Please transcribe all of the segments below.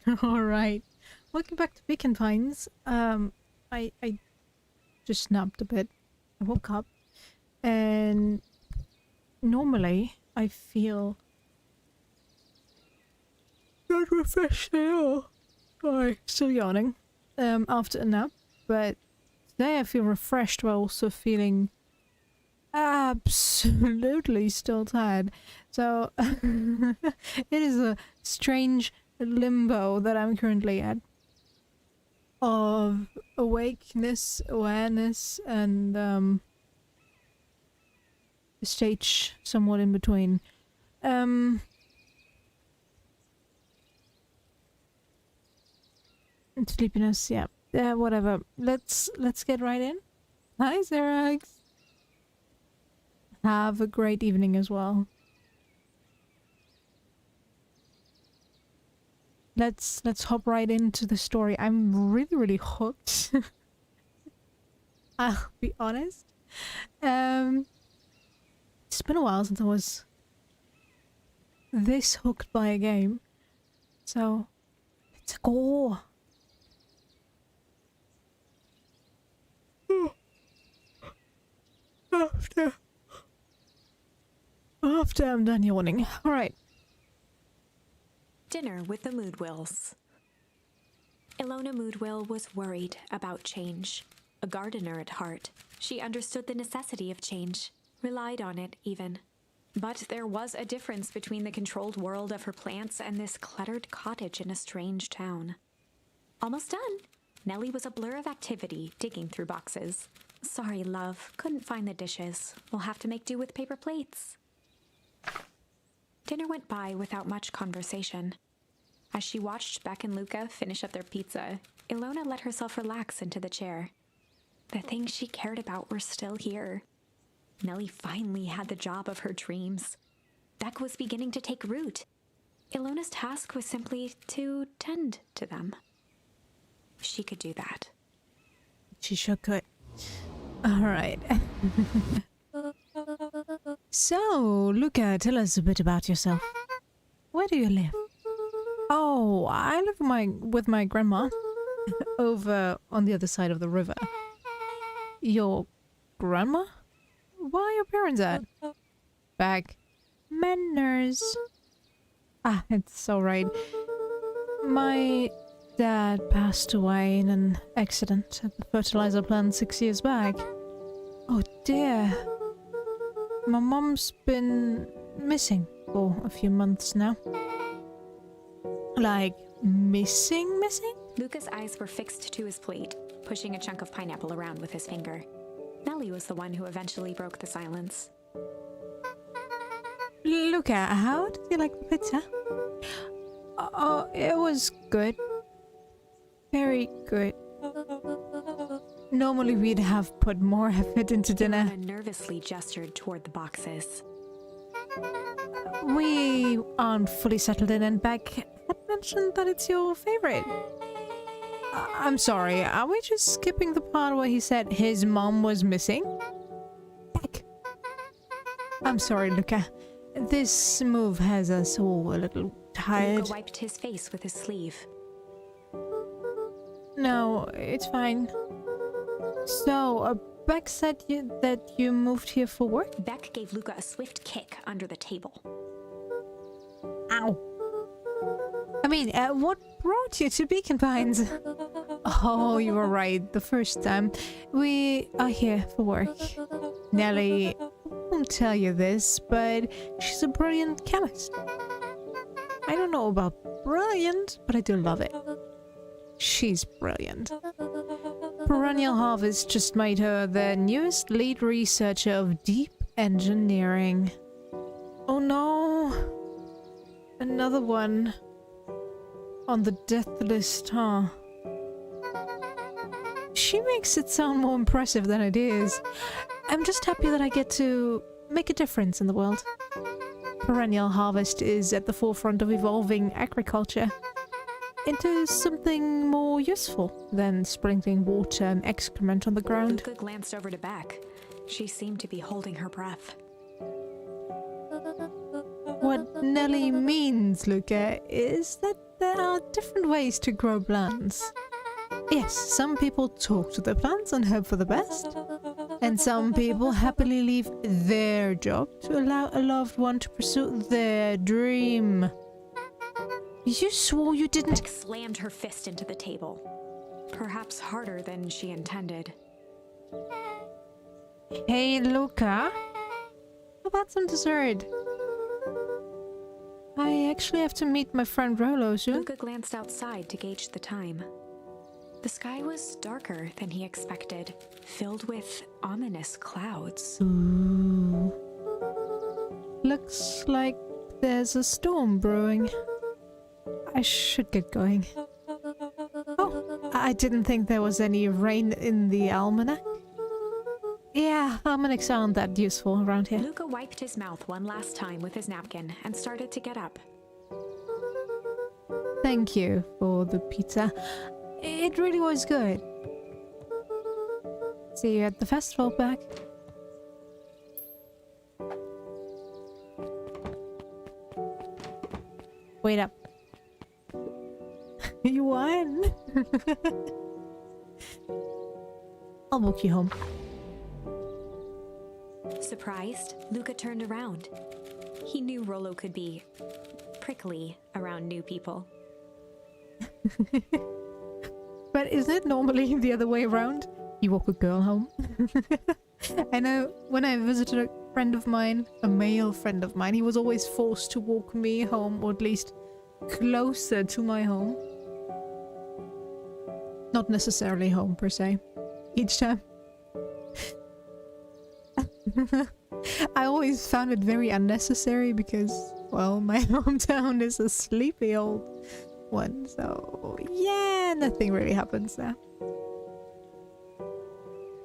Alright. Welcome back to Beacon Pines. I just snapped a bit. I woke up and normally I feel not refreshed at all. Sorry, still yawning. After a nap, but today I feel refreshed while also feeling absolutely still tired. So it is a strange limbo that I'm currently at of awakeness, awareness, and a stage somewhat in between. Sleepiness, yeah. Whatever. Let's get right in. Hi, Xerax. Have a great evening as well. Let's hop right into the story. I'm really hooked. I'll be honest. It's been a while since I was this hooked by a game. So let's go. After I'm done yawning. Alright. Dinner with the Moodwills. Ilona Moodwill was worried about change. A gardener at heart, she understood the necessity of change, relied on it even. But there was a difference between the controlled world of her plants and this cluttered cottage in a strange town. Almost done. Nellie was a blur of activity, digging through boxes. Sorry, love, couldn't find the dishes. We'll have to make do with paper plates. Dinner went by without much conversation. As she watched Beck and Luca finish up their pizza, Ilona let herself relax into the chair. The things she cared about were still here. Nellie finally had the job of her dreams. Beck was beginning to take root. Ilona's task was simply to tend to them. She could do that. She sure could. Alright. So, Luca, tell us a bit about yourself. Where do you live? Oh, I live with my grandma over on the other side of the river. Your grandma? Where are your parents at? Back. Manners. Ah, it's alright. My dad passed away in an accident at the fertilizer plant 6 years back. Oh dear. My mom's been missing for a few months now. Like, missing? Luca's eyes were fixed to his plate, pushing a chunk of pineapple around with his finger. Nellie was the one who eventually broke the silence. Luca, how did you like the pizza? Oh, it was good. Very good. Normally we'd have put more effort into dinner. Ilona nervously gestured toward the boxes. We aren't fully settled in, and Beck had mentioned that it's your favorite. I'm sorry, are we just skipping the part where he said his mom was missing? Beck. I'm sorry, Luca. This move has us all a little tired. Luca wiped his face with his sleeve. No, it's fine. So, Beck said that you moved here for work? Beck gave Luca a swift kick under the table. Ow. I mean, what brought you to Beacon Pines? Oh, you were right the first time. We are here for work. Nellie won't tell you this, but she's a brilliant chemist. I don't know about brilliant, but I do love it. She's brilliant. Perennial Harvest just made her the newest lead researcher of deep engineering. Oh no! Another one on the death list, huh? She makes it sound more impressive than it is. I'm just happy that I get to make a difference in the world. Perennial Harvest is at the forefront of evolving agriculture into something more useful than sprinkling water and excrement on the ground. Luca glanced over to Beck. She seemed to be holding her breath. What Nellie means, Luca, is that there are different ways to grow plants. Yes, some people talk to the plants and hope for the best. And some people happily leave their job to allow a loved one to pursue their dream. You swore you didn't— Beck slammed her fist into the table. Perhaps harder than she intended. Hey, Luca. How about some dessert? I actually have to meet my friend Rolo soon. Luca glanced outside to gauge the time. The sky was darker than he expected, filled with ominous clouds. Ooh. Looks like there's a storm brewing. I should get going. Oh, I didn't think there was any rain in the almanac. Yeah, almanacs aren't that useful around here. Luca wiped his mouth one last time with his napkin and started to get up. Thank you for the pizza. It really was good. See you at the festival, back. Wait up. You won. I'll walk you home. Surprised, Luca turned around. He knew Rolo could be prickly around new people. But isn't it normally the other way around? You walk a girl home. I know when I visited a friend of mine, a male friend of mine, he was always forced to walk me home, or at least closer to my home. Not necessarily home per se. Each time. I always found it very unnecessary because, well, my hometown is a sleepy old one, so yeah, nothing really happens there.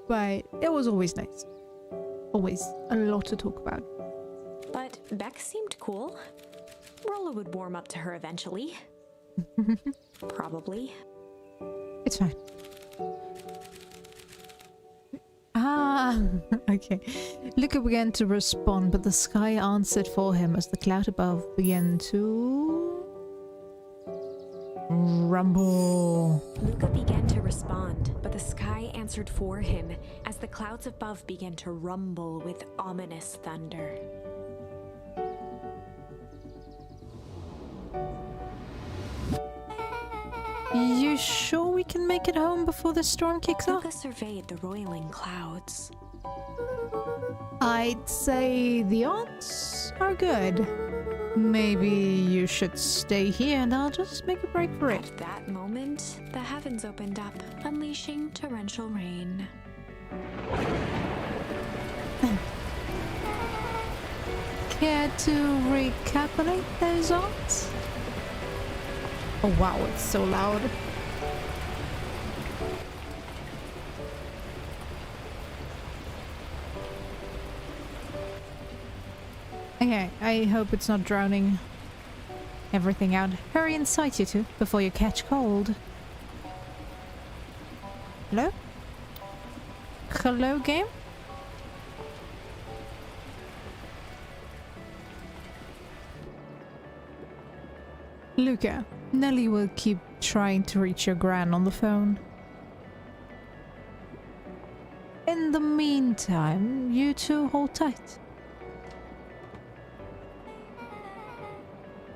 But it was always nice. Always a lot to talk about. But Beck seemed cool. Rolo would warm up to her eventually. Probably. It's fine. Ah, okay. Luca began to respond, but the sky answered for him as the cloud above began to rumble. Luca began to respond, but the sky answered for him as the clouds above began to rumble with ominous thunder. You sure we can make it home before the storm kicks off? Luca surveyed the roiling clouds. I'd say the odds are good. Maybe you should stay here and I'll just make a break for it. At that moment, the heavens opened up, unleashing torrential rain. Care to recalculate those odds? Oh wow, it's so loud. Okay, I hope it's not drowning everything out. Hurry inside, you two, before you catch cold. Hello? Hello, game? Luca, Nelly will keep trying to reach your gran on the phone. In the meantime, you two hold tight.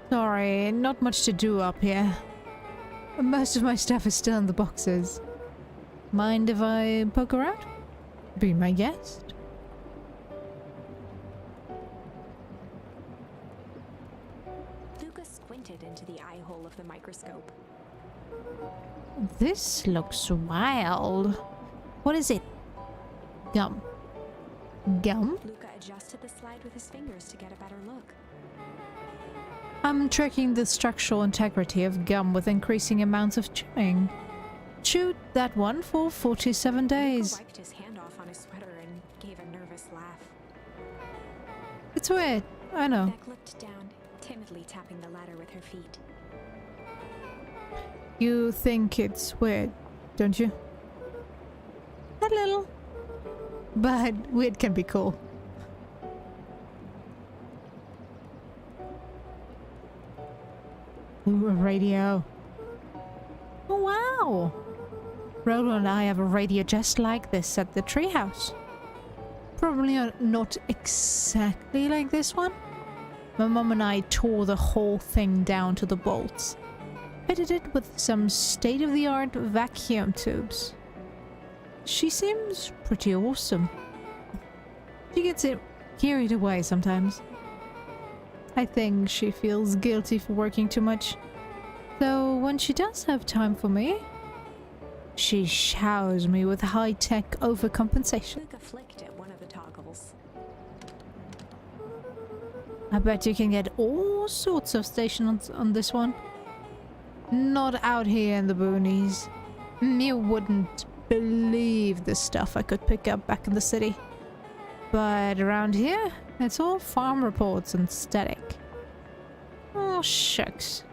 Sorry, not much to do up here. Most of my stuff is still in the boxes. Mind if I poke around? Be my guest. Luca squinted into the eye hole of the microscope. This looks wild. What is it? Gum. Gum? Luca adjusted the slide with his fingers to get a better look. I'm tracking the structural integrity of gum with increasing amounts of chewing. Chewed that one for 47 days. Luca wiped his hand off on his sweater and gave a nervous laugh. It's weird, I know. Beck looked down, timidly tapping the ladder with her feet. You think it's weird, don't you? A little. But weird can be cool. Ooh, a radio. Oh, wow. Rolo and I have a radio just like this at the treehouse. Probably not exactly like this one. My mom and I tore the whole thing down to the bolts. Fitted it with some state-of-the-art vacuum tubes. She seems pretty awesome. She gets it carried away sometimes. I think she feels guilty for working too much. So when she does have time for me, she showers me with high-tech overcompensation. Luca flicked at one of the toggles. I bet you can get all sorts of stations on this one. Not out here in the boonies. You wouldn't believe the stuff I could pick up back in the city. But around here, it's all farm reports and static. Oh, shucks.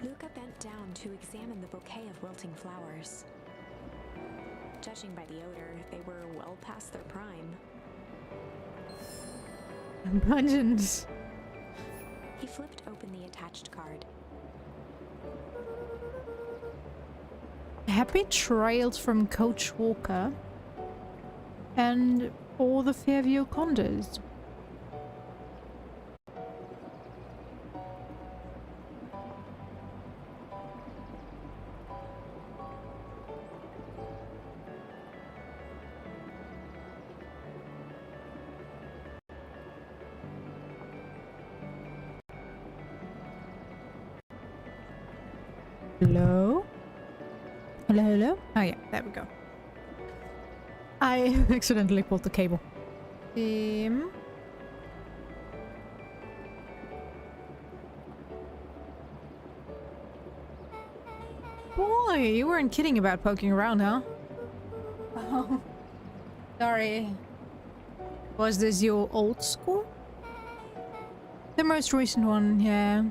Luca bent down to examine the bouquet of wilting flowers. Judging by the odor, they were well past their prime. Abundance. He flipped open the attached card. Happy trails from Coach Walker. And all the Fairview Condors. Hello? Hello, hello? Oh yeah, there we go. I accidentally pulled the cable. Boy, you weren't kidding about poking around, huh? Oh, sorry. Was this your old school? The most recent one, yeah.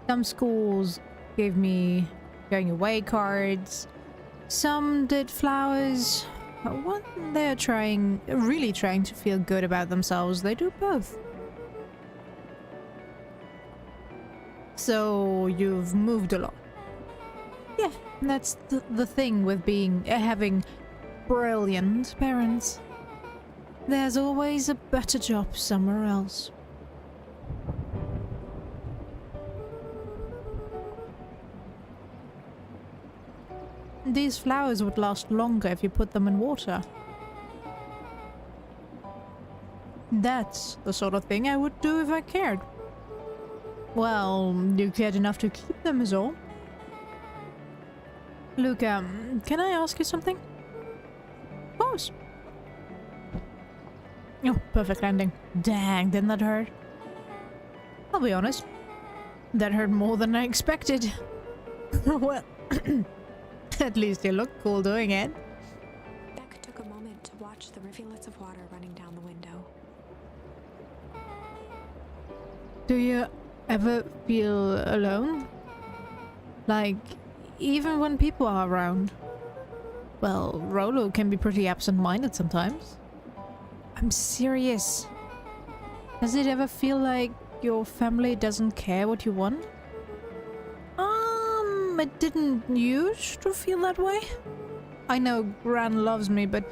Some schools gave me going away cards. Some did flowers. When they're really trying to feel good about themselves, they do both. So you've moved a lot. Yeah, that's the thing with having brilliant parents. There's always a better job somewhere else. These flowers would last longer if you put them in water. That's the sort of thing I would do if I cared. Well, you cared enough to keep them is all. Luca, can I ask you something? Of course. Oh, perfect landing. Dang, didn't that hurt? I'll be honest. That hurt more than I expected. Well... At least you look cool doing it. Beck took a moment to watch the rivulets of water running down the window. Do you ever feel alone? Like, even when people are around? Well, Rolo can be pretty absent-minded sometimes. I'm serious. Does it ever feel like your family doesn't care what you want? It didn't used to feel that way. I know Gran loves me, but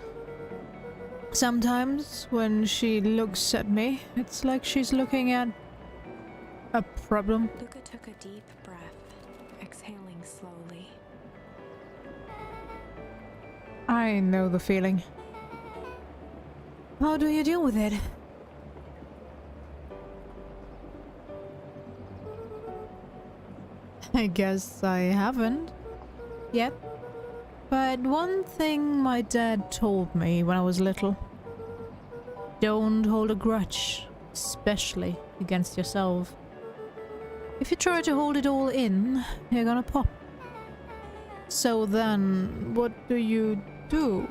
sometimes when she looks at me, it's like she's looking at a problem. Luca took a deep breath, exhaling slowly. I know the feeling. How do you deal with it? I guess I haven't. Yep. But one thing my dad told me when I was little. Don't hold a grudge, especially against yourself. If you try to hold it all in, you're gonna pop. So then, what do you do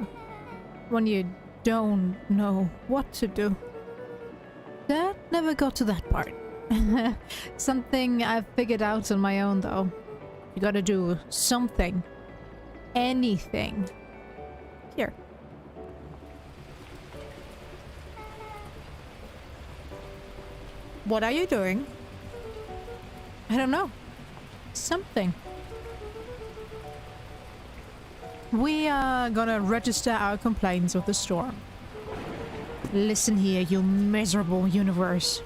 when you don't know what to do? Dad never got to that part. Something I've figured out on my own, though. You gotta do something. Anything. Here. What are you doing? I don't know. Something. We are gonna register our complaints of the storm. Listen here, you miserable universe.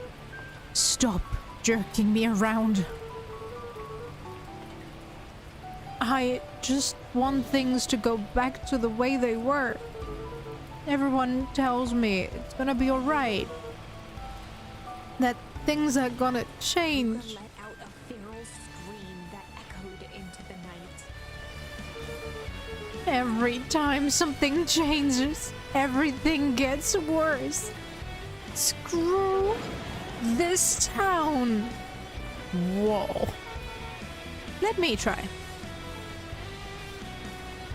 Stop jerking me around. I just want things to go back to the way they were. Everyone tells me it's gonna be alright. That things are gonna change. Let out a feral scream that echoed into the night. Every time something changes, everything gets worse. Screw this town. Whoa. Let me try.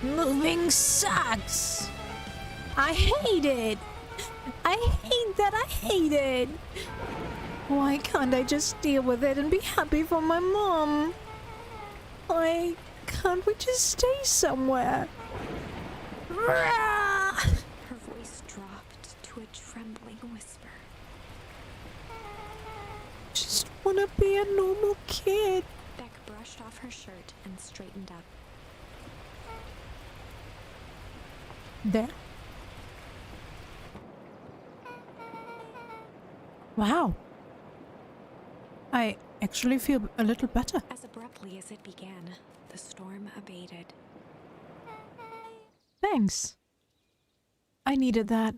Moving sucks. I hate it. I hate that I hate it. Why can't I just deal with it and be happy for my mom? Why can't we just stay somewhere? Her voice dropped to a trembling whisper. Just wanna be a normal kid. Beck brushed off her shirt and straightened up. There. Wow. I actually feel a little better. As abruptly as it began, the storm abated. Thanks. I needed that.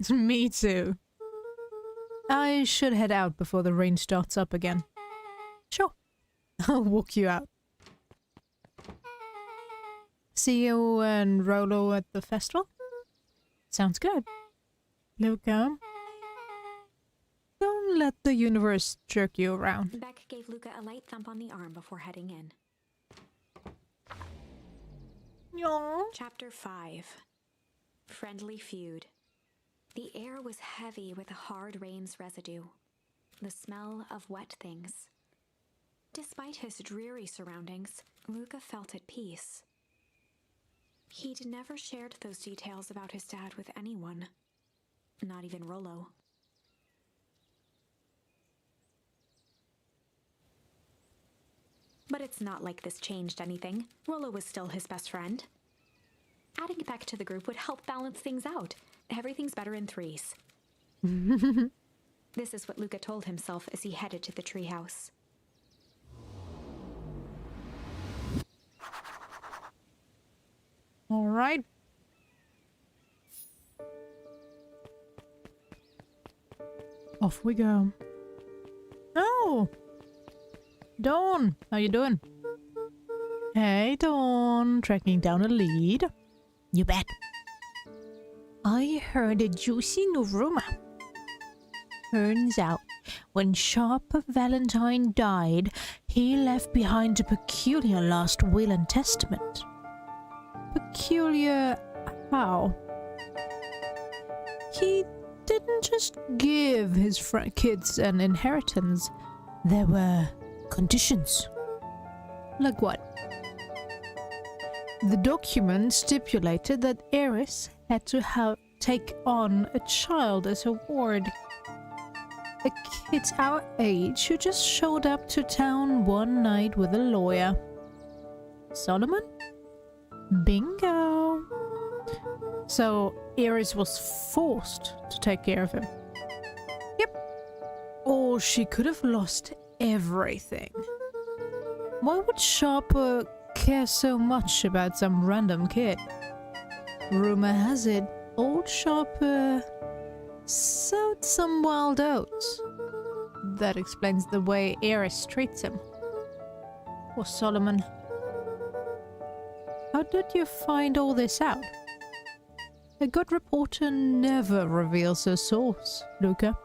Me too. I should head out before the rain starts up again. Sure. I'll walk you out. See you and Rolo at the festival? Sounds good. Luca, don't let the universe jerk you around. Beck gave Luca a light thump on the arm before heading in. Aww. Chapter 5. Friendly Feud. The air was heavy with a hard rain's residue, the smell of wet things. Despite his dreary surroundings, Luca felt at peace. He'd never shared those details about his dad with anyone, not even Rollo. But it's not like this changed anything. Rollo was still his best friend. Adding Beck to the group would help balance things out. Everything's better in threes. This is what Luca told himself as he headed to the treehouse. All right. Off we go. Oh! Dawn, how you doing? Hey, Dawn. Tracking down a lead. You bet. I heard a juicy new rumor. Turns out, when Sharper Valentine died, he left behind a peculiar last will and testament. Peculiar how? He didn't just give his kids an inheritance. There were conditions. Like what? The document stipulated that Eris had to take on a child as a ward. A kid our age who just showed up to town one night with a lawyer. Solomon? Bingo! So Eris was forced to take care of him. Yep. Or she could have lost everything. Why would Sharper care so much about some random kid? Rumor has it, old Sharper sowed some wild oats. That explains the way Eris treats him. Or Solomon. How did you find all this out? A good reporter never reveals her source, Luca.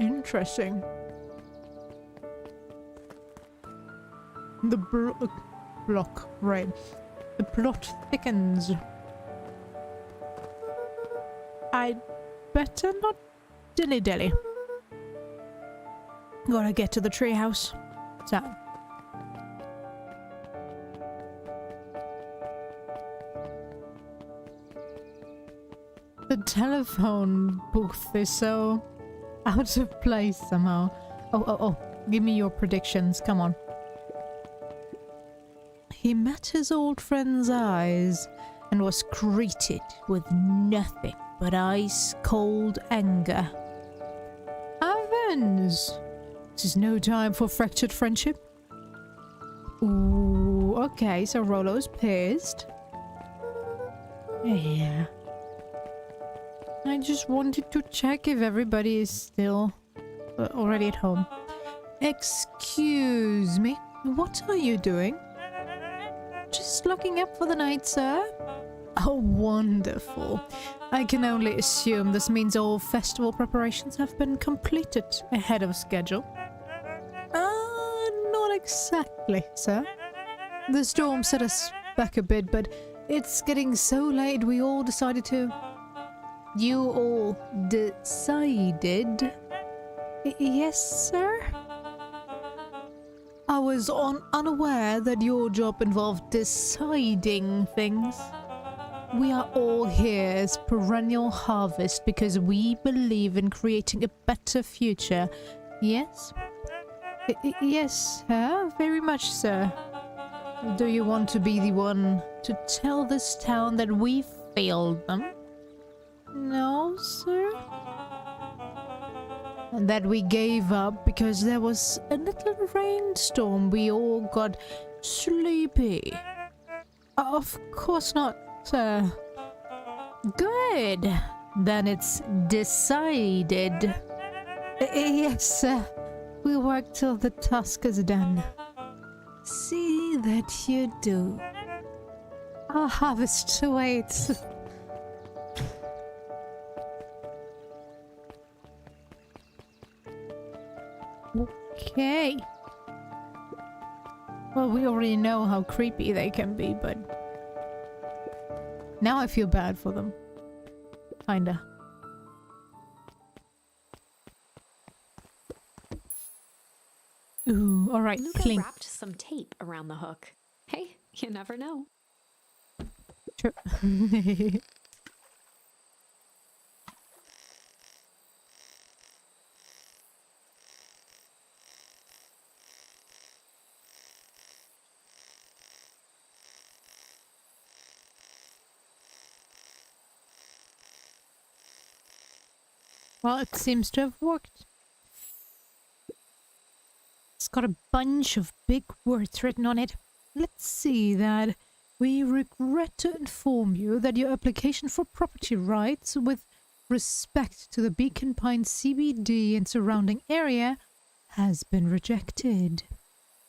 Interesting. The block, right. The plot thickens. I'd better not dilly-dally. Gotta get to the treehouse. So. The telephone booth is so out of place somehow. Oh. Give me your predictions. Come on. He met his old friend's eyes and was greeted with nothing but ice-cold anger. Heavens! This is no time for fractured friendship. Ooh, okay, so Rollo's pissed. Yeah. I just wanted to check if everybody is still already at home. Excuse me, what are you doing? Just locking up for the night, sir? Oh, wonderful. I can only assume this means all festival preparations have been completed ahead of schedule. Not exactly, sir. The storm set us back a bit, but it's getting so late we all decided to... You all decided? Yes, sir? I was unaware that your job involved deciding things. We are all here as perennial harvest because we believe in creating a better future. Yes? Yes, sir. Very much, sir. Do you want to be the one to tell this town that we failed them? No, sir? And that we gave up because there was a little rainstorm. We all got sleepy. Of course not, sir. Good. Then it's decided. Yes, sir. We'll work till the task is done. See that you do. Our harvest awaits. Okay. Well, we already know how creepy they can be, but... Now I feel bad for them. Kinda. Ooh, alright, Luca clink. wrapped some tape around the hook. Hey, you never know. True. Well, it seems to have worked. It's got a bunch of big words written on it. Let's see that. We regret to inform you that your application for property rights with respect to the Beacon Pines CBD and surrounding area has been rejected.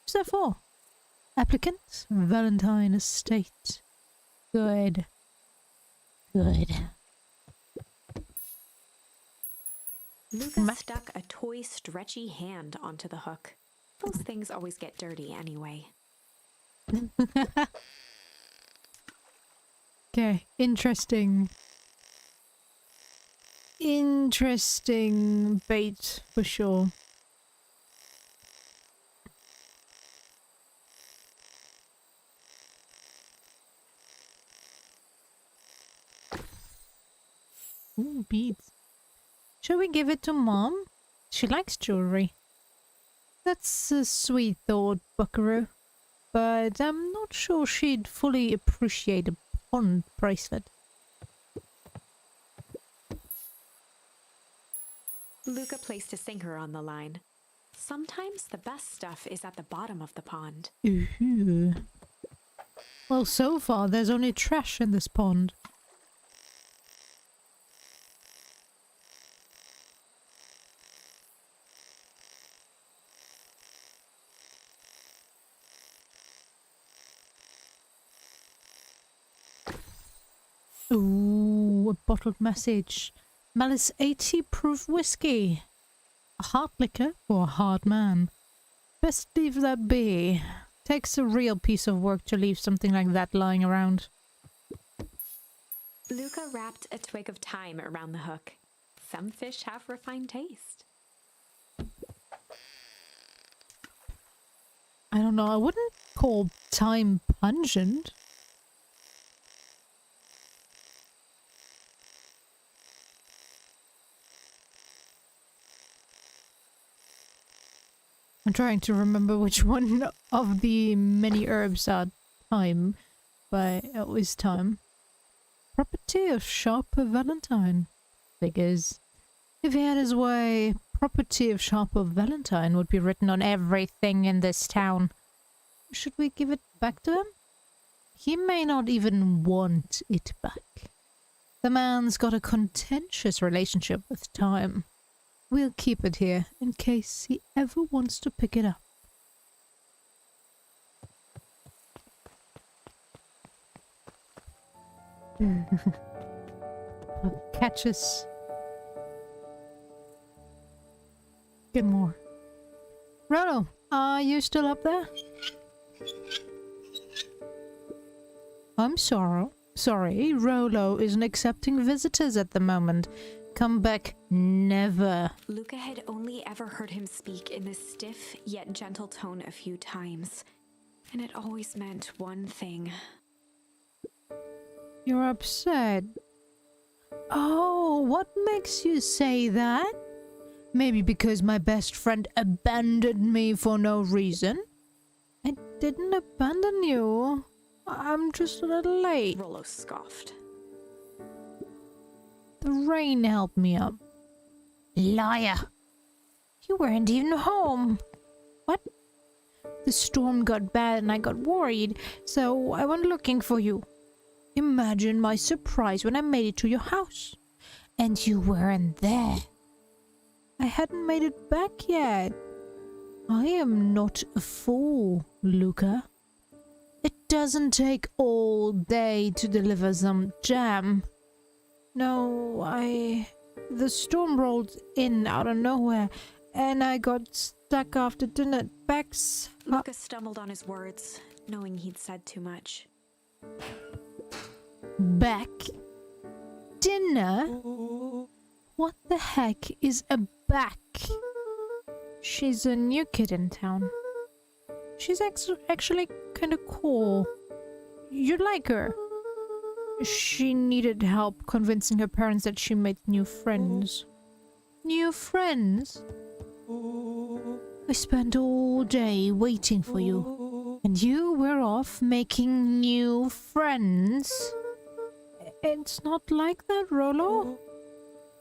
Who's that for? Applicant, Valentine Estate. Good. Good. Luca stuck a toy stretchy hand onto the hook. Those things always get dirty anyway. Okay, interesting. Interesting bait for sure. Ooh, beads. Shall we give it to Mom? She likes jewelry. That's a sweet thought, Buckaroo. But I'm not sure she'd fully appreciate a pond bracelet. Luca placed a sinker on the line. Sometimes the best stuff is at the bottom of the pond. Ooh. Well, so far there's only trash in this pond. Ooh, a bottled message. Malice 80 proof whiskey. A hard liquor for a hard man. Best leave that be. Takes a real piece of work to leave something like that lying around. Luca wrapped a twig of thyme around the hook. Some fish have refined taste. I don't know, I wouldn't call thyme pungent. I'm trying to remember which one of the many herbs are thyme, but it was thyme. Property of Sharper Valentine. Figures. If he had his way, property of Sharper Valentine would be written on everything in this town. Should we give it back to him? He may not even want it back. The man's got a contentious relationship with time. We'll keep it here in case he ever wants to pick it up. Catch us. Get more. Rolo, are you still up there? I'm sorry, Rolo isn't accepting visitors at the moment. Come back never. Luca had only ever heard him speak in this stiff yet gentle tone a few times, and it always meant one thing. You're upset. Oh, what makes you say that? Maybe because my best friend abandoned me for no reason? I didn't abandon you. I'm just a little late. Rollo scoffed. The rain helped me up. Liar. You weren't even home. What? The storm got bad and I got worried, so I went looking for you. Imagine my surprise when I made it to your house. And you weren't there. I hadn't made it back yet. I am not a fool, Luca. It doesn't take all day to deliver some jam. No, the storm rolled in out of nowhere, and I got stuck after dinner. Back's... Luca stumbled on his words, knowing he'd said too much. Back? Dinner? What the heck is a back? She's a new kid in town. She's actually kind of cool. You'd like her. She needed help convincing her parents that she made new friends. New friends? I spent all day waiting for you. And you were off making new friends. It's not like that, Rolo.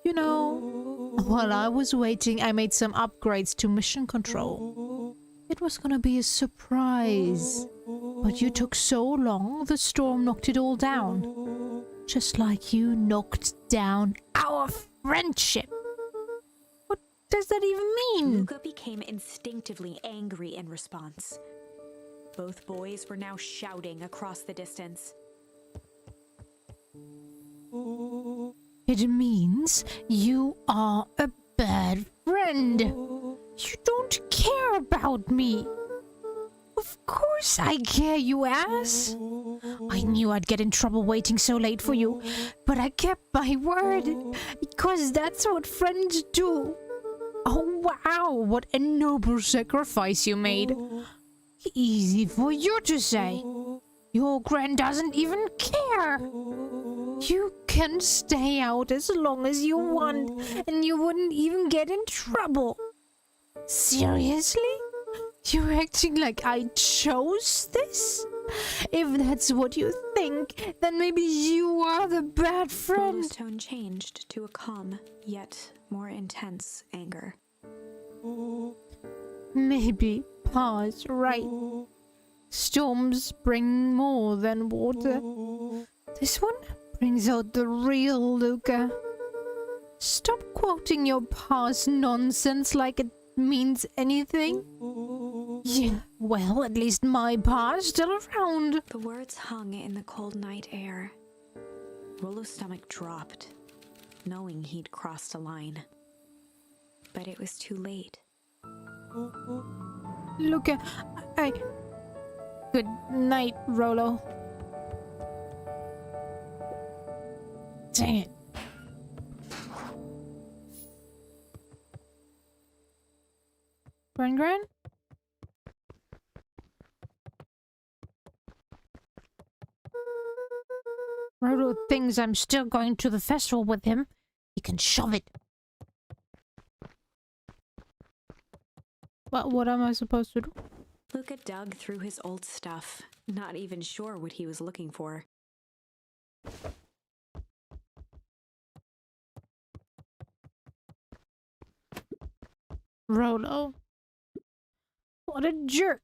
You know, while I was waiting, I made some upgrades to mission control. It was gonna be a surprise. But you took so long, the storm knocked it all down. Just like you knocked down our friendship. What does that even mean? Luca became instinctively angry in response. Both boys were now shouting across the distance. It means you are a bad friend. You don't care about me. Of course I care, you ass. I knew I'd get in trouble waiting so late for you, but I kept my word, because that's what friends do. Oh wow, what a noble sacrifice you made. Easy for you to say. Your grand doesn't even care. You can stay out as long as you want, and you wouldn't even get in trouble. Seriously? You're acting like I chose this? If that's what you think, then maybe you are the bad friend. Rolo's tone changed to a calm, yet more intense anger. Maybe Pa's right. Storms bring more than water. This one brings out the real Luca. Stop quoting your past nonsense like it means anything. Yeah, well, at least my pa's still around. The words hung in the cold night air. Rolo's stomach dropped, knowing he'd crossed a line. But it was too late. Luca, Good night, Rolo. Dang it. Gran? Rolo thinks I'm still going to the festival with him. He can shove it. But what am I supposed to do? Luca dug through his old stuff, not even sure what he was looking for. Rolo. What a jerk.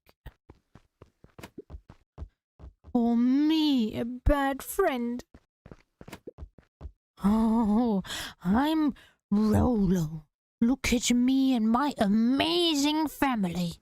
Call me a bad friend. Oh, I'm Rolo. Look at me and my amazing family.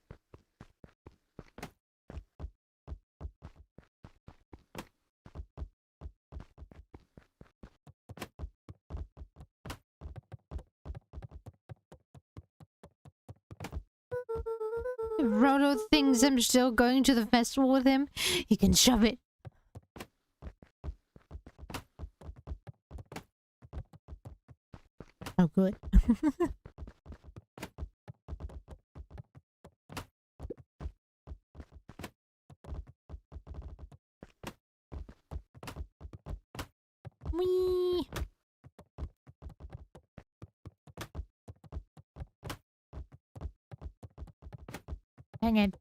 If Rolo thinks I'm still going to the festival with him, he can shove it. Oh, good. Whee! Hang it.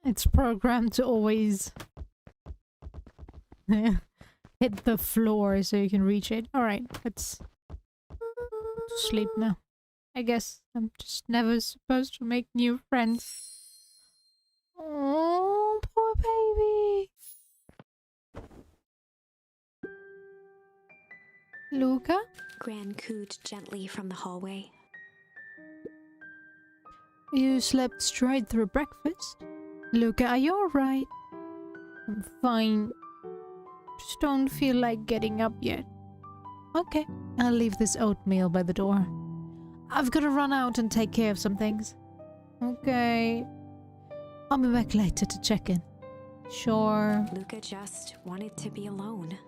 It's programmed to always hit the floor so you can reach it. Alright, let's sleep now. I guess I'm just never supposed to make new friends. Oh, poor baby. Luca? Gran cooed gently from the hallway. You slept straight through breakfast? Luca, are you alright? I'm fine. Just don't feel like getting up yet. Okay, I'll leave this oatmeal by the door. I've got to run out and take care of some things. Okay. I'll be back later to check in. Sure. Luca just wanted to be alone.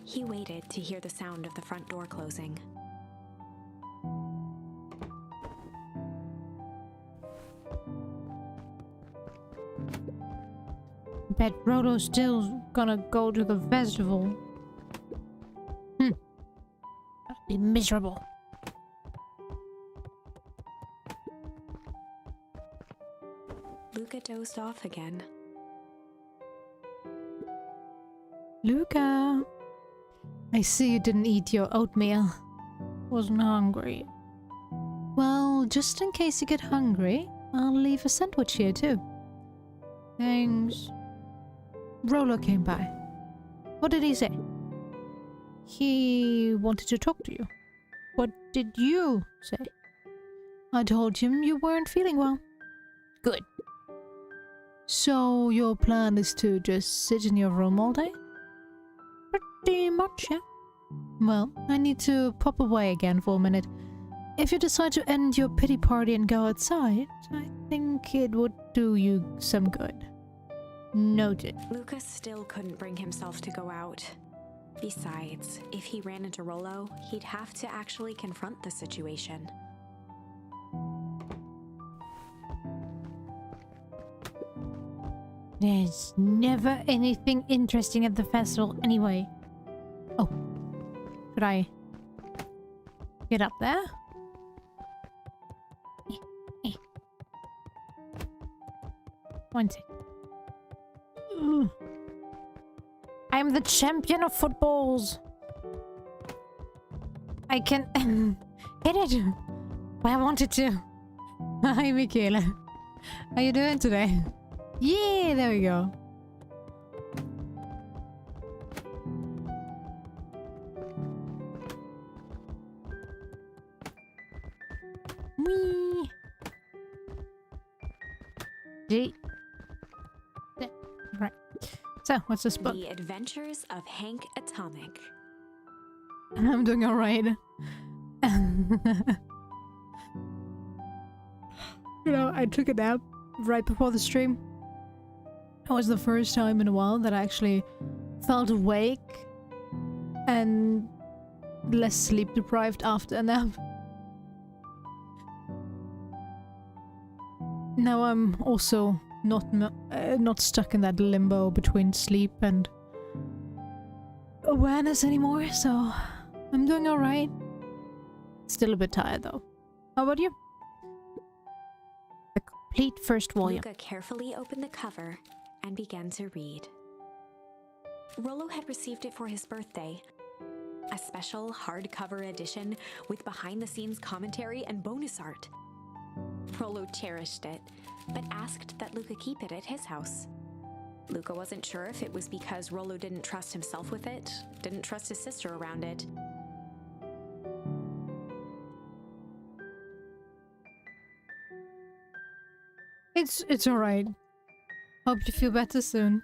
He waited to hear the sound of the front door closing. Bet Rolo's still gonna go to the festival. That'll be miserable. Luca dozed off again. Luca, I see you didn't eat your oatmeal. Wasn't hungry. Well, just in case you get hungry, I'll leave a sandwich here too. Thanks. Rolo came by. What did he say? He wanted to talk to you. What did you say? I told him you weren't feeling well. Good. So your plan is to just sit in your room all day? Pretty much, yeah. Well, I need to pop away again for a minute. If you decide to end your pity party and go outside, I think it would do you some good. Noted. Luca still couldn't bring himself to go out. Besides, if he ran into Rolo, he'd have to actually confront the situation. There's never anything interesting at the festival anyway. Oh. Should I get up there? One sec. I'm the champion of footballs. I can hit it. I wanted to. Hi, Michaela. How you doing today? Yeah, there we go. Whee! G. Right. So, what's this book? The Adventures of Hank Atomic. I'm doing alright. You know, I took a nap right before the stream. It was the first time in a while that I actually felt awake and less sleep deprived after a nap. Now I'm also not stuck in that limbo between sleep and awareness anymore, so I'm doing alright. Still a bit tired though. How about you? complete first volume. Luca carefully opened the cover and began to read. Rollo had received it for his birthday. A special hardcover edition with behind-the-scenes commentary and bonus art. Rollo cherished it, but asked that Luca keep it at his house. Luca wasn't sure if it was because Rollo didn't trust himself with it, didn't trust his sister around it. It's alright. Hope you feel better soon.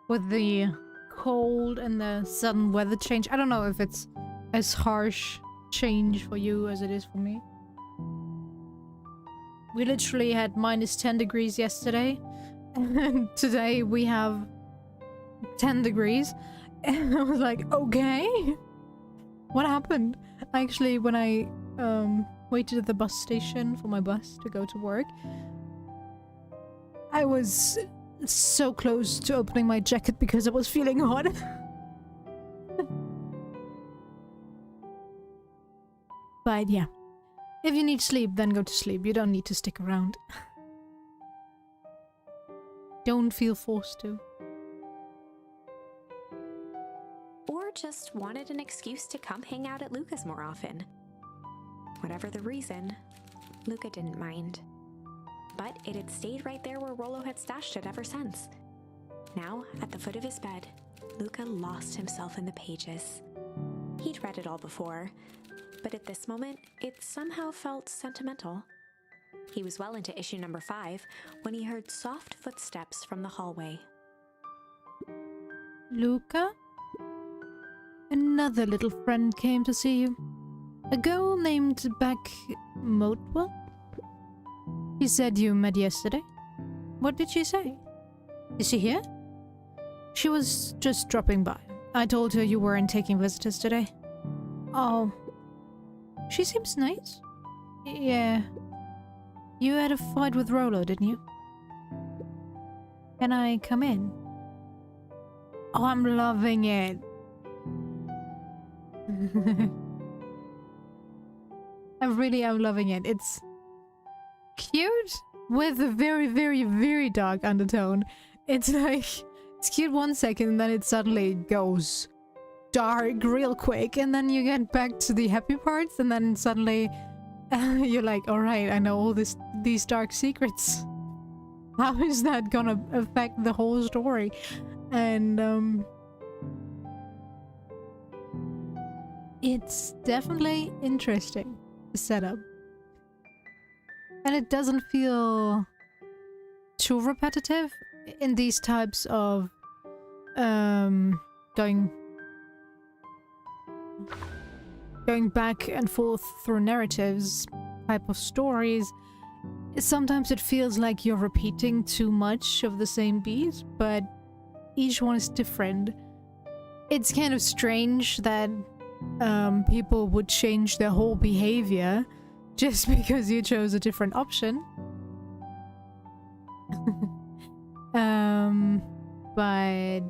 With the cold and the sudden weather change. I don't know if it's as harsh change for you as it is for me. We literally had -10 degrees yesterday. And today we have 10 degrees. And I was like, okay. What happened? Actually, when I waited at the bus station for my bus to go to work, I was so close to opening my jacket because I was feeling hot. But yeah, if you need sleep, then go to sleep. You don't need to stick around. Don't feel forced to. Or just wanted an excuse to come hang out at Luca's more often. Whatever the reason, Luca didn't mind. But it had stayed right there where Rollo had stashed it ever since. Now, at the foot of his bed, Luca lost himself in the pages. He'd read it all before, but at this moment, it somehow felt sentimental. He was well into issue number 5 when he heard soft footsteps from the hallway. Luca? Another little friend came to see you. A girl named Beck Motwell? She said you met yesterday. What did she say? Is she here? She was just dropping by. I told her you weren't taking visitors today. Oh. She seems nice. Yeah. You had a fight with Rollo, didn't you? Can I come in? Oh, I'm loving it. I really am loving it. It's cute with a very, very, very dark undertone. It's like, it's cute 1 second and then it suddenly goes dark real quick, and then you get back to the happy parts, and then suddenly you're like, alright, I know all these dark secrets. How is that gonna affect the whole story? And it's definitely interesting, the setup. And it doesn't feel too repetitive in these types of going back and forth through narratives type of stories. Sometimes it feels like you're repeating too much of the same beat, but each one is different. It's kind of strange that people would change their whole behavior just because you chose a different option. But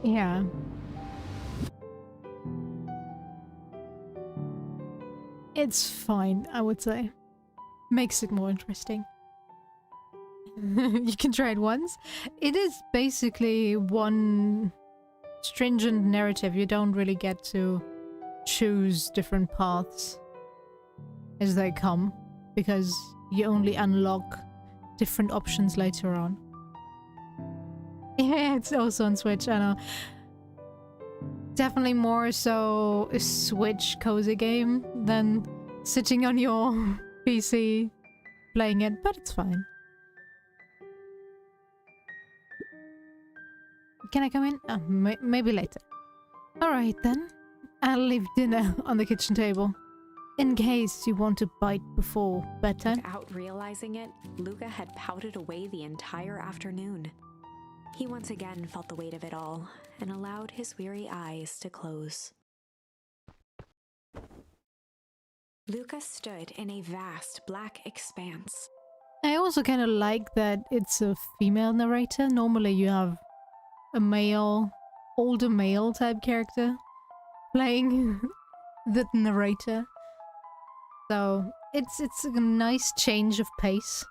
yeah. It's fine, I would say. Makes it more interesting. You can try it once. It is basically one stringent narrative. You don't really get to choose different paths as they come, because you only unlock different options later on. Yeah, it's also on Switch, I know. Definitely more so a Switch cozy game than sitting on your PC playing it, but it's fine. Can I come in? Oh, maybe later. Alright then. I'll leave dinner on the kitchen table. In case you want to bite before bedtime. Without realizing it, Luca had pouted away the entire afternoon. He once again felt the weight of it all, and allowed his weary eyes to close. Luca stood in a vast black expanse. I also kind of like that it's a female narrator. Normally you have a male, older male type character playing the narrator. So it's a nice change of pace.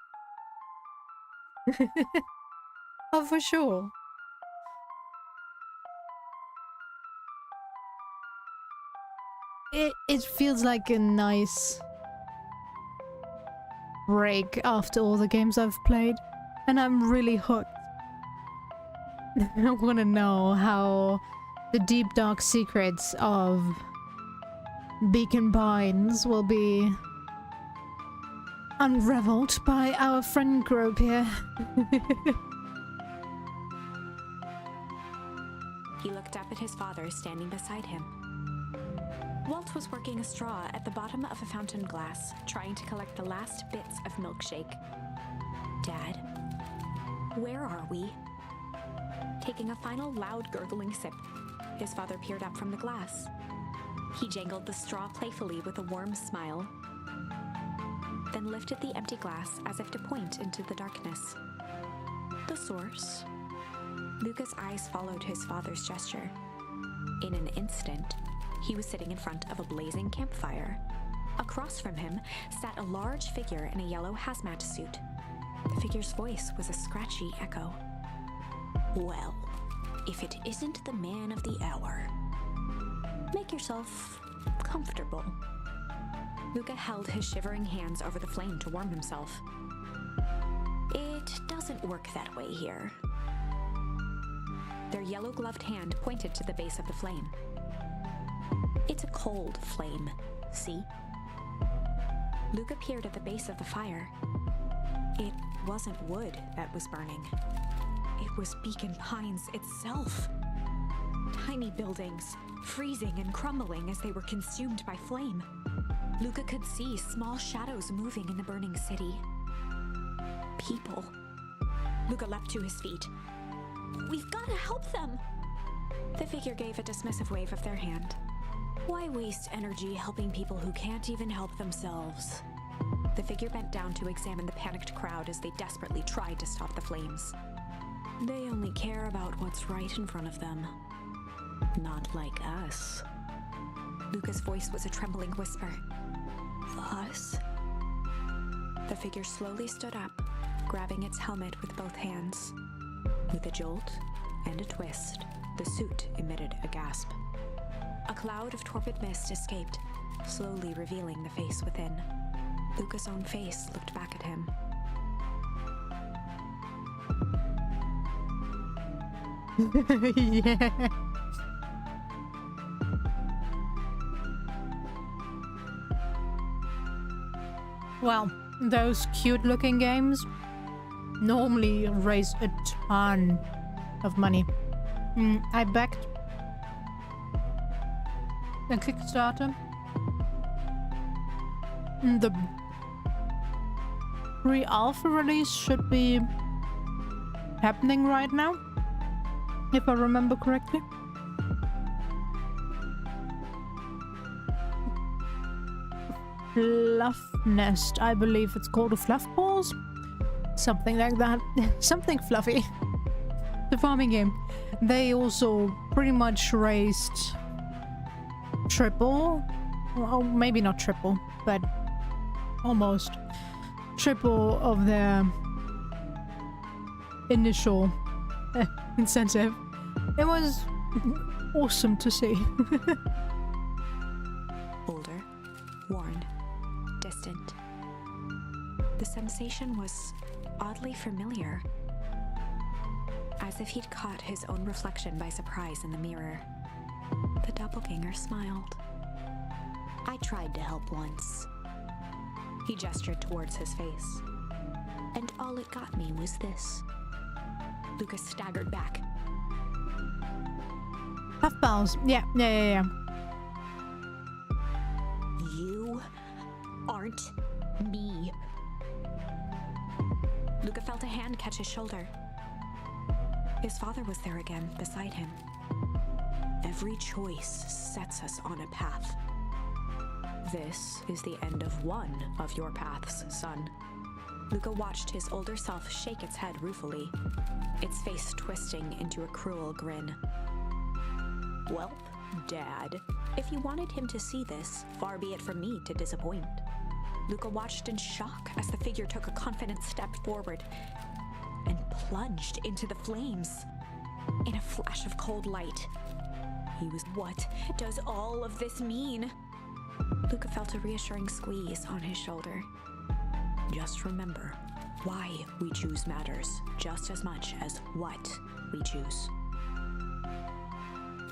Oh, for sure. It feels like a nice break after all the games I've played, and I'm really hooked. I want to know how the deep dark secrets of Beacon Pines will be unraveled by our friend group here. He looked up at his father standing beside him. Walt was working a straw at the bottom of a fountain glass, trying to collect the last bits of milkshake. Dad, where are we? Taking a final loud gurgling sip, his father peered up from the glass. He jangled the straw playfully with a warm smile, then lifted the empty glass as if to point into the darkness. The source? Luca's eyes followed his father's gesture. In an instant, he was sitting in front of a blazing campfire. Across from him sat a large figure in a yellow hazmat suit. The figure's voice was a scratchy echo. Well, if it isn't the man of the hour. Make yourself comfortable. Luca held his shivering hands over the flame to warm himself. It doesn't work that way here. Their yellow-gloved hand pointed to the base of the flame. It's a cold flame, see? Luca peered at the base of the fire. It wasn't wood that was burning. It was Beacon Pines itself. Tiny buildings, freezing and crumbling as they were consumed by flame. Luca could see small shadows moving in the burning city. People. Luca leapt to his feet. We've got to help them! The figure gave a dismissive wave of their hand. Why waste energy helping people who can't even help themselves? The figure bent down to examine the panicked crowd as they desperately tried to stop the flames. They only care about what's right in front of them. Not like us. Luca's voice was a trembling whisper. Us? The figure slowly stood up, grabbing its helmet with both hands. With a jolt and a twist, the suit emitted a gasp. A cloud of torpid mist escaped, slowly revealing the face within. Luca's own face looked back at him. Yeah. Well, those cute-looking games normally raise a ton of money. I backed a Kickstarter. The pre-alpha release should be happening right now, if I remember correctly. Fluff Nest, I believe it's called, a fluff balls? Something like that. Something fluffy. The farming game. They also pretty much raised triple, well, maybe not triple, but almost triple of their initial incentive. It was awesome to see. Older, worn, distant. The sensation was oddly familiar, as if he'd caught his own reflection by surprise in the mirror. The doppelganger smiled. I tried to help once. He gestured towards his face. And all it got me was this. Lucas staggered back. Puffballs. Yeah. You aren't me. Luca felt a hand catch his shoulder. His father was there again, beside him. Every choice sets us on a path. This is the end of one of your paths, son. Luca watched his older self shake its head ruefully, its face twisting into a cruel grin. Welp, Dad, if you wanted him to see this, far be it from me to disappoint. Luca watched in shock as the figure took a confident step forward and plunged into the flames. In a flash of cold light, he was, what does all of this mean? Luca felt a reassuring squeeze on his shoulder. Just remember, why we choose matters just as much as what we choose.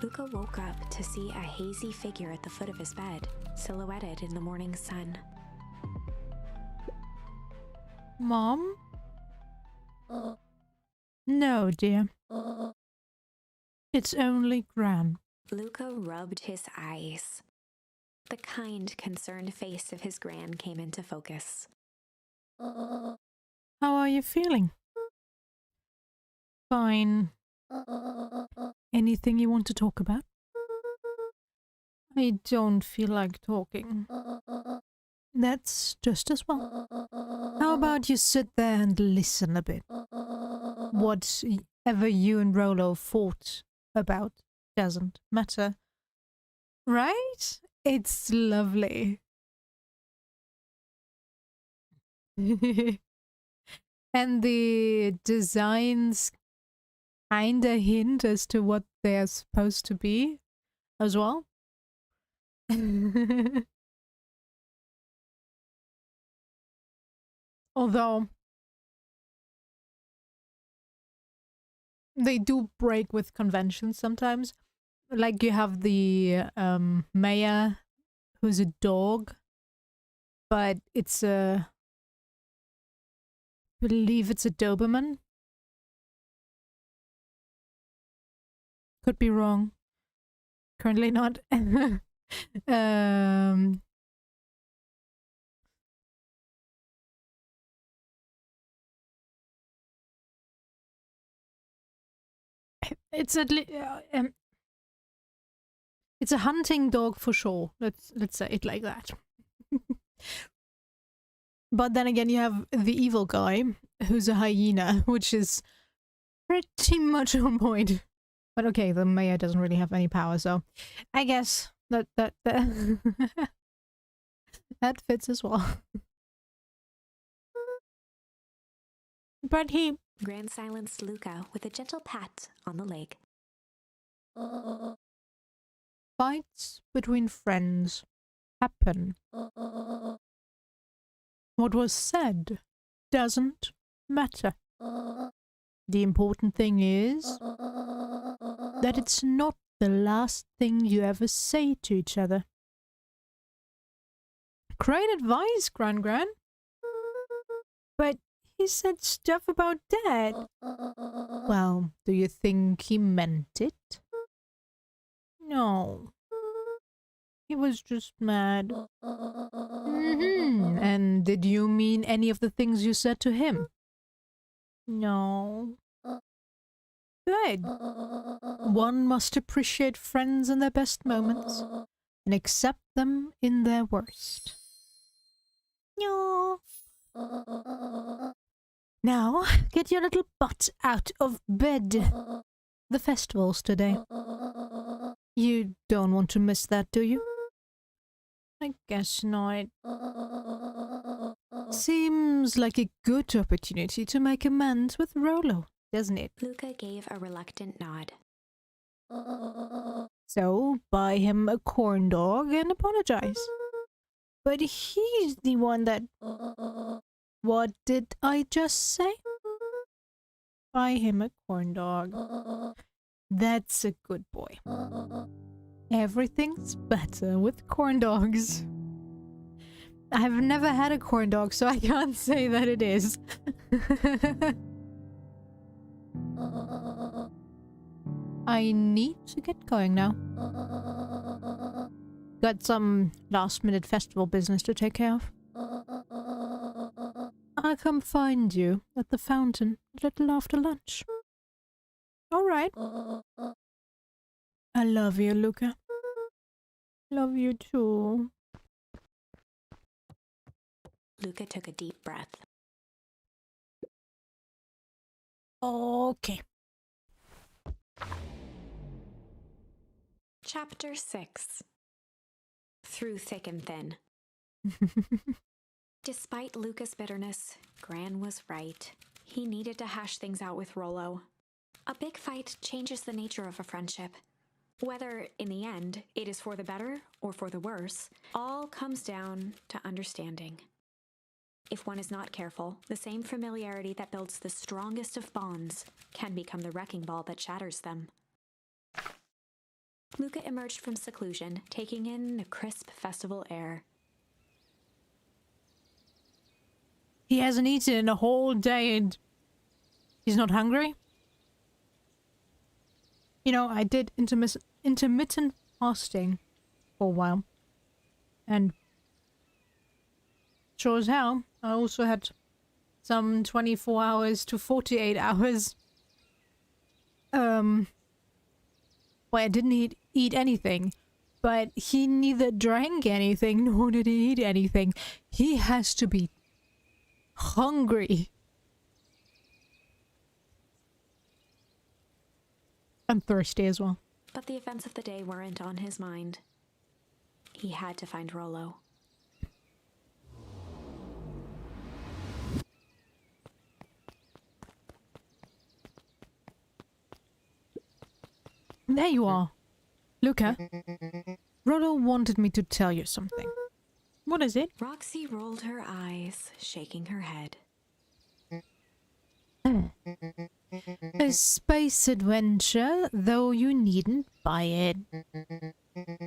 Luca woke up to see a hazy figure at the foot of his bed, silhouetted in the morning sun. Mom? No, dear. It's only Gran. Luca rubbed his eyes. The kind, concerned face of his Gran came into focus. How are you feeling? Fine. Anything you want to talk about? I don't feel like talking. That's just as well. How about you sit there and listen a bit? Whatever you and Rolo fought about doesn't matter. Right? It's lovely. And the designs kinda hint as to what they're supposed to be as well. Although they do break with conventions sometimes. Like you have the mayor who's a dog, but it's a, I believe it's a Doberman. Could be wrong. Currently not. It's it's a hunting dog for sure. Let's say it like that. But then again, you have the evil guy who's a hyena, which is pretty much on point. But okay, the mayor doesn't really have any power, so I guess that that fits as well. But he Gran silenced Luca with a gentle pat on the leg. fights between friends happen. What was said doesn't matter. The important thing is that it's not the last thing you ever say to each other. Great advice, Gran. But he said stuff about Dad. Well, do you think he meant it? No. He was just mad. And did you mean any of the things you said to him? No. Good. One must appreciate friends in their best moments and accept them in their worst. No. Now, get your little butt out of bed. The festival's today. You don't want to miss that, do you? I guess not. Seems like a good opportunity to make amends with Rolo, doesn't it? Luca gave a reluctant nod. So, buy him a corn dog and apologize. But he's the one that... What did I just say? Buy him a corn dog. That's a good boy. Everything's better with corn dogs. I've never had a corn dog, so I can't say that it is. I need to get going now. Got some last-minute festival business to take care of. I'll come find you at the fountain a little after lunch. All right. I love you, Luca. Love you too. Luca took a deep breath. Okay. Chapter 6. Through Thick and Thin. Despite Luca's bitterness, Gran was right. He needed to hash things out with Rollo. A big fight changes the nature of a friendship. Whether, in the end, it is for the better or for the worse, all comes down to understanding. If one is not careful, the same familiarity that builds the strongest of bonds can become the wrecking ball that shatters them. Luca emerged from seclusion, taking in the crisp festival air. He hasn't eaten in a whole day and he's not hungry? You know, I did intermittent fasting for a while. And sure as hell, I also had some 24 hours to 48 hours where I didn't eat anything. But he neither drank anything nor did he eat anything. He has to be hungry. I'm thirsty as well. But the events of the day weren't on his mind. He had to find Rollo. There you are. Luca, Rollo wanted me to tell you something. What is it? Roxy rolled her eyes, shaking her head. A space adventure, though you needn't buy it.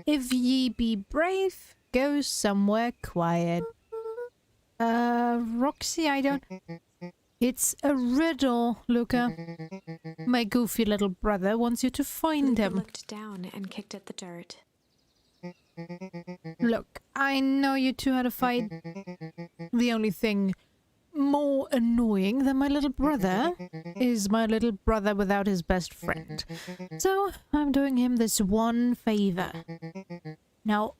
If ye be brave, go somewhere quiet. Roxy, I don't... It's a riddle, Luca. My goofy little brother wants you to find Luca him. looked down and kicked at the dirt. Look, I know you two had a fight. The only thing more annoying than my little brother is my little brother without his best friend. So I'm doing him this one favor. Now,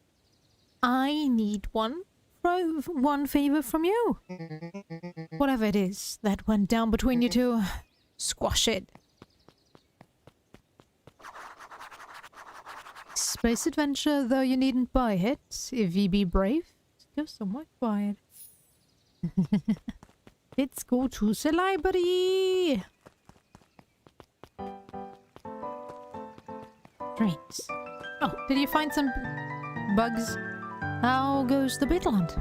I need one favor from you. Whatever it is that went down between you two, squash it. Space adventure, though you needn't buy it. If ye be brave, go somewhere quiet. Let's go to the library. Drinks. Oh, did you find some bugs? How goes the beetle hunt?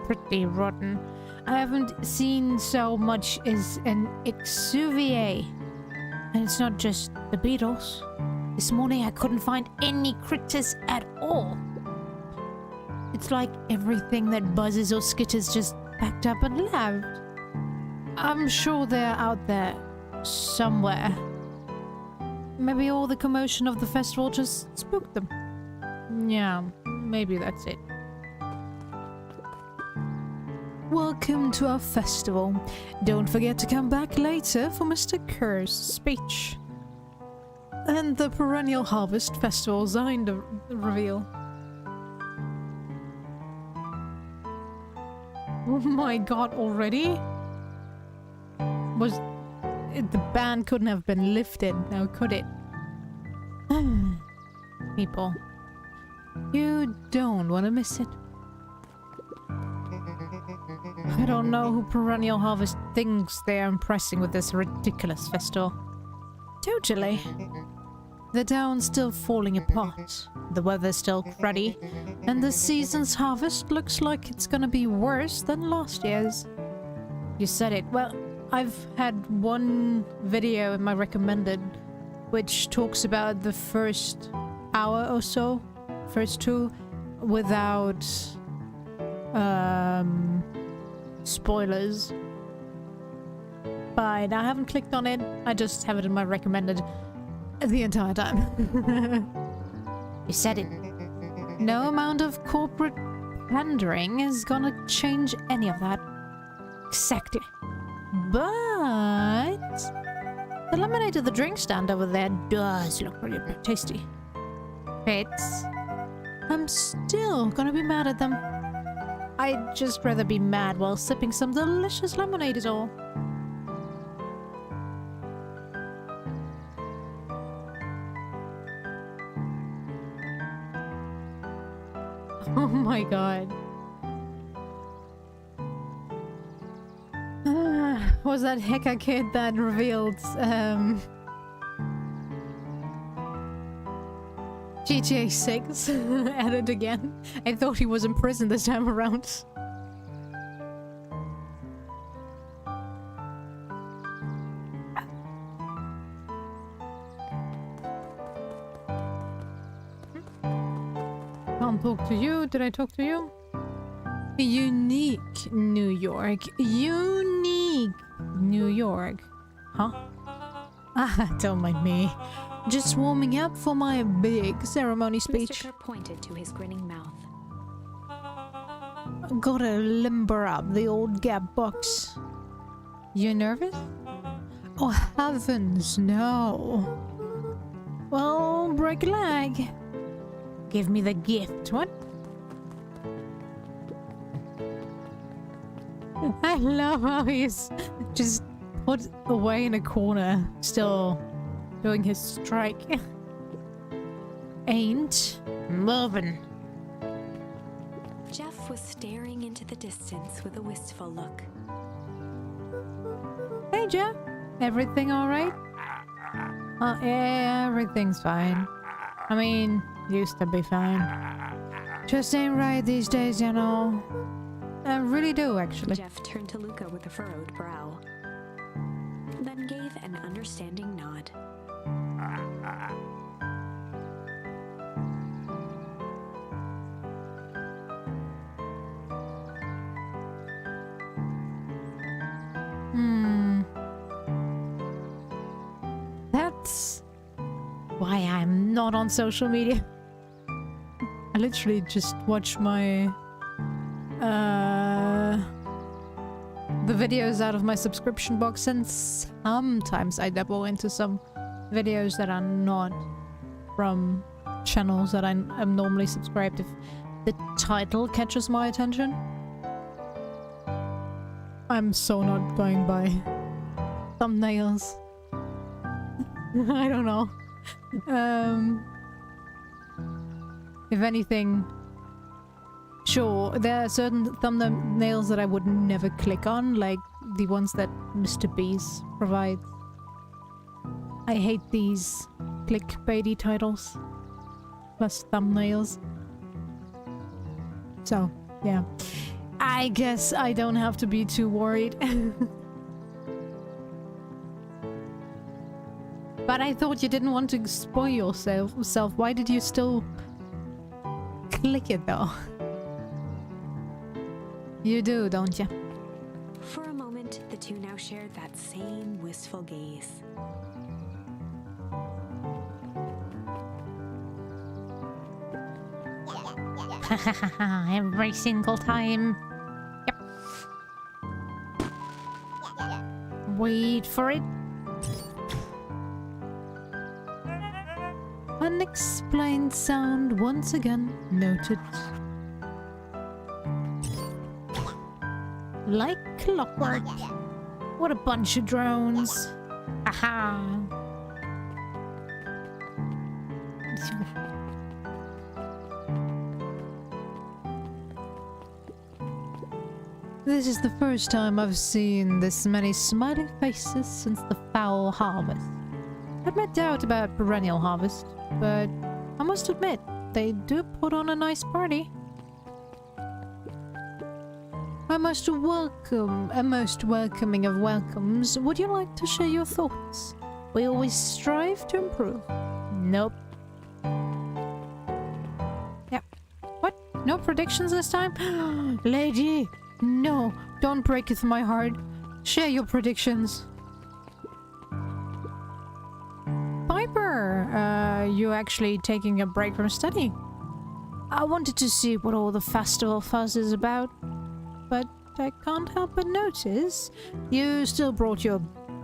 Pretty rotten. I haven't seen so much as an exuviae. And it's not just the beetles. This morning I couldn't find any critters at all. It's like everything that buzzes or skitters just packed up and left. I'm sure they're out there somewhere. Maybe all the commotion of the festival just spooked them. Yeah, maybe that's it. Welcome to our festival. Don't forget to come back later for Mr. Kerr's speech. And the perennial harvest festival sign reveal. Oh my god, already? The ban couldn't have been lifted now, could it? People. You don't want to miss it. I don't know who Perennial Harvest thinks they are impressing with this ridiculous festival. Totally. The town's still falling apart, the weather's still cruddy, and the season's harvest looks like it's gonna be worse than last year's. You said it. Well, I've had one video in my recommended which talks about the first hour or so, first two, without spoilers. But I haven't clicked on it, I just have it in my recommended the entire time. You said it. No amount of corporate pandering is gonna change any of that. Exactly. But the lemonade at the drink stand over there does look pretty tasty. It's... I'm still gonna be mad at them. I'd just rather be mad while sipping some delicious lemonade is all. Oh my god. Was that Heka kid that revealed GTA 6 at it again? I thought he was in prison this time around. Can't talk to you. Did I talk to you? Unique New York. Unique New York. Huh? Ah, don't mind me. Just warming up for my big ceremony speech. Mr. Kerr pointed to his grinning mouth. Gotta limber up the old gap box. You nervous? Oh heavens, no. Well, break a leg. Give me the gift. What? I love how he's just put away in a corner, still doing his strike. Ain't moving. Jeff was staring into the distance with a wistful look. Hey, Jeff. Everything alright? Yeah, everything's fine. I mean, used to be fine. Just ain't right these days, you know. I really do, actually. Jeff turned to Luca with a furrowed brow, then gave an understanding nod. That's why I'm not on social media. I literally just watch my the videos out of my subscription box, and sometimes I dabble into some videos that are not from channels that I'm normally subscribed if the title catches my attention. I'm so not going by thumbnails. I don't know. If anything, sure, there are certain thumbnails that I would never click on, like the ones that Mr. Beast provides. I hate these clickbaity titles plus thumbnails. So, yeah. I guess I don't have to be too worried. But I thought you didn't want to spoil yourself. Why did you still click it though? You do, don't you? For a moment, the two now shared that same wistful gaze. Every single time. Yep. Wait for it. Unexplained sound once again noted. Like clockwork. What a bunch of drones. Aha. This is the first time I've seen this many smiling faces since the foul harvest. I'd my doubt about perennial harvest, but I must admit, they do put on a nice party. A most welcoming of welcomes. Would you like to share your thoughts? We always strive to improve. Nope. Yep. What? No predictions this time? Lady, no, don't breaketh my heart. Share your predictions. Piper, you actually taking a break from study? I wanted to see what all the festival fuss is about, but I can't help but notice you still brought your